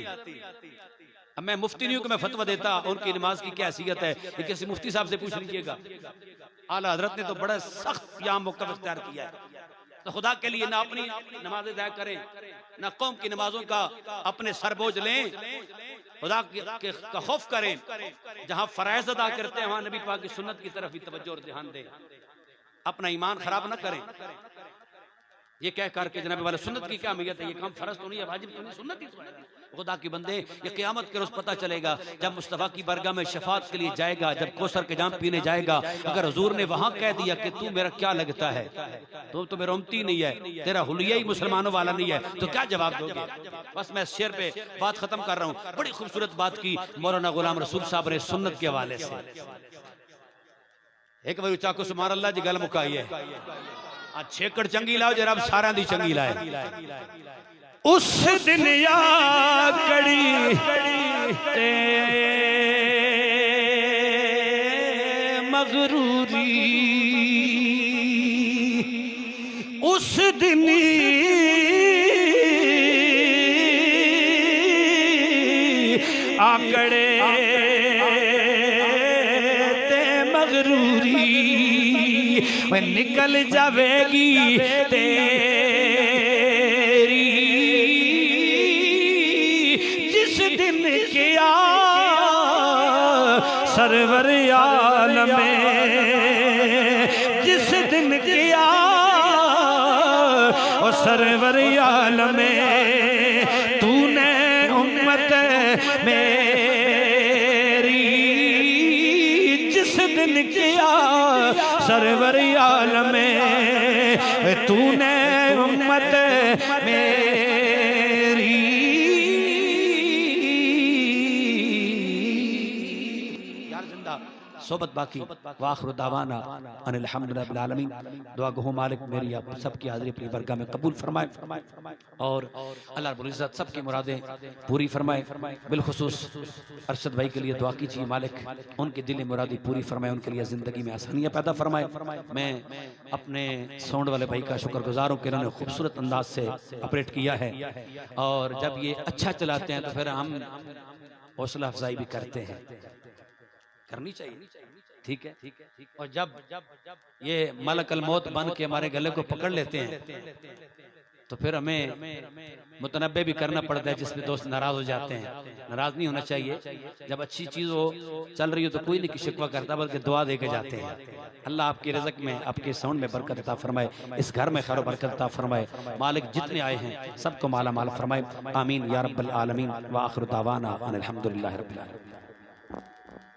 अब मैं मुफ्ती नहीं हूं कि मैं फतवा देता उनकी नमाज की क्या हैसियत है, ये किसी मुफ्ती साहब से पूछ लीजिएगा। आला हजरत ने तो बड़ा सख्त या मौक़िफ़ इख्तियार किया है। तो खुदा के लिए ना अपनी नमाजें ज़ाया करें, ना कौम की नमाजों का अपने सर बोझ लें, खुदा का खौफ करें। जहां फराइज़ अदा करते हैं वहां नबी पाक की सुन्नत की तरफ भी तवज्जो और ध्यान दें, अपना ईमान खराब न करें। ये कह करके जनाब वाले सुन्नत की क्या अहमियत है, ये काम फर्ज तो नहीं है, वाजिब तो नहीं, सुन्नत ही तो है। खुदा के बंदे ये क़यामत के रोज पता चलेगा जब मुस्तफ़ा की बरगाह में शफाअत के लिए जाएगा, जब कौसर के जाम पीने जाएगा। अगर हुजूर ने वहां कह दिया कि तू मेरा क्या लगता है, तो मेरा उम्मती नहीं है, तेरा हुलिया ही मुसलमानों वाला नहीं है, तो क्या जवाब दोगे? बस मैं शेर पे बात खत्म कर रहा हूँ। बड़ी खूबसूरत बात की मौलाना गुलाम रसूल साहब ने सुन्नत के हवाले से। एक बार चाको सुमार अल्लाह जी गल मुकाई है, छेकड़ चंगी लाओ जरा सारा दी चंगी लाए। उस दिन या कड़ी ते मगरूरी, उस दिन आकड़े ते मगरूरी वह निकल जावेगी तेरी, जिस दिन किया सरवर आलम में, जिस दिन किया और सरवर आलम में तूने उम्मत मेरी जिस दिन किया सरवर आलम तूने उम्मत मेरी यार जिंदा सोबत बाकी वाखिर दावाना अनिल हम्दुलिल्लाहि रब्बिल आलमीन। दुआ गो मालिक मेरी आप सबकी हाजिरी अपनी बरगाह में कबूल फरमाए और अल्लाह रब्बुल इज्जत सबकी मुरादें पूरी फरमाए। बिलखुसूस अरशद भाई के लिए दुआ कीजिए, मालिक उनकी दिली मुरादी पूरी फरमाए, उनके लिए ज़िंदगी में आसानियाँ पैदा फरमाए। मैं अपने साउंड वाले भाई का शुक्रगुजार हूँ कि इन्होंने खूबसूरत अंदाज से ऑपरेट किया है और जब ये अच्छा चलाते हैं तो फिर हम हौसला अफजाई भी करते हैं, करनी चाहिए, ठीक है। और जब ये मलकल मौत बन के हमारे गले को पकड़ लेते हैं तो फिर हमें मुतनब्बे भी करना पड़ता है, जिसमें दोस्त नाराज हो जाते हैं। नाराज नहीं होना चाहिए, जब अच्छी चीज़ हो चल रही हो तो कोई नहीं शिकवा करता बल्कि दुआ दे के जाते हैं। अल्लाह आपके रिज़्क़ में आपके साउंड में बरकत अता फरमाए, इस घर में खैर बरकत अता फरमाए। मालिक जितने आए हैं सबको माला माल फरमाए, आमीन या रब्बल आलमीन। व आखिर दावाना अनिल हम्दुलिल्लाहि रब्बिल आलमीन।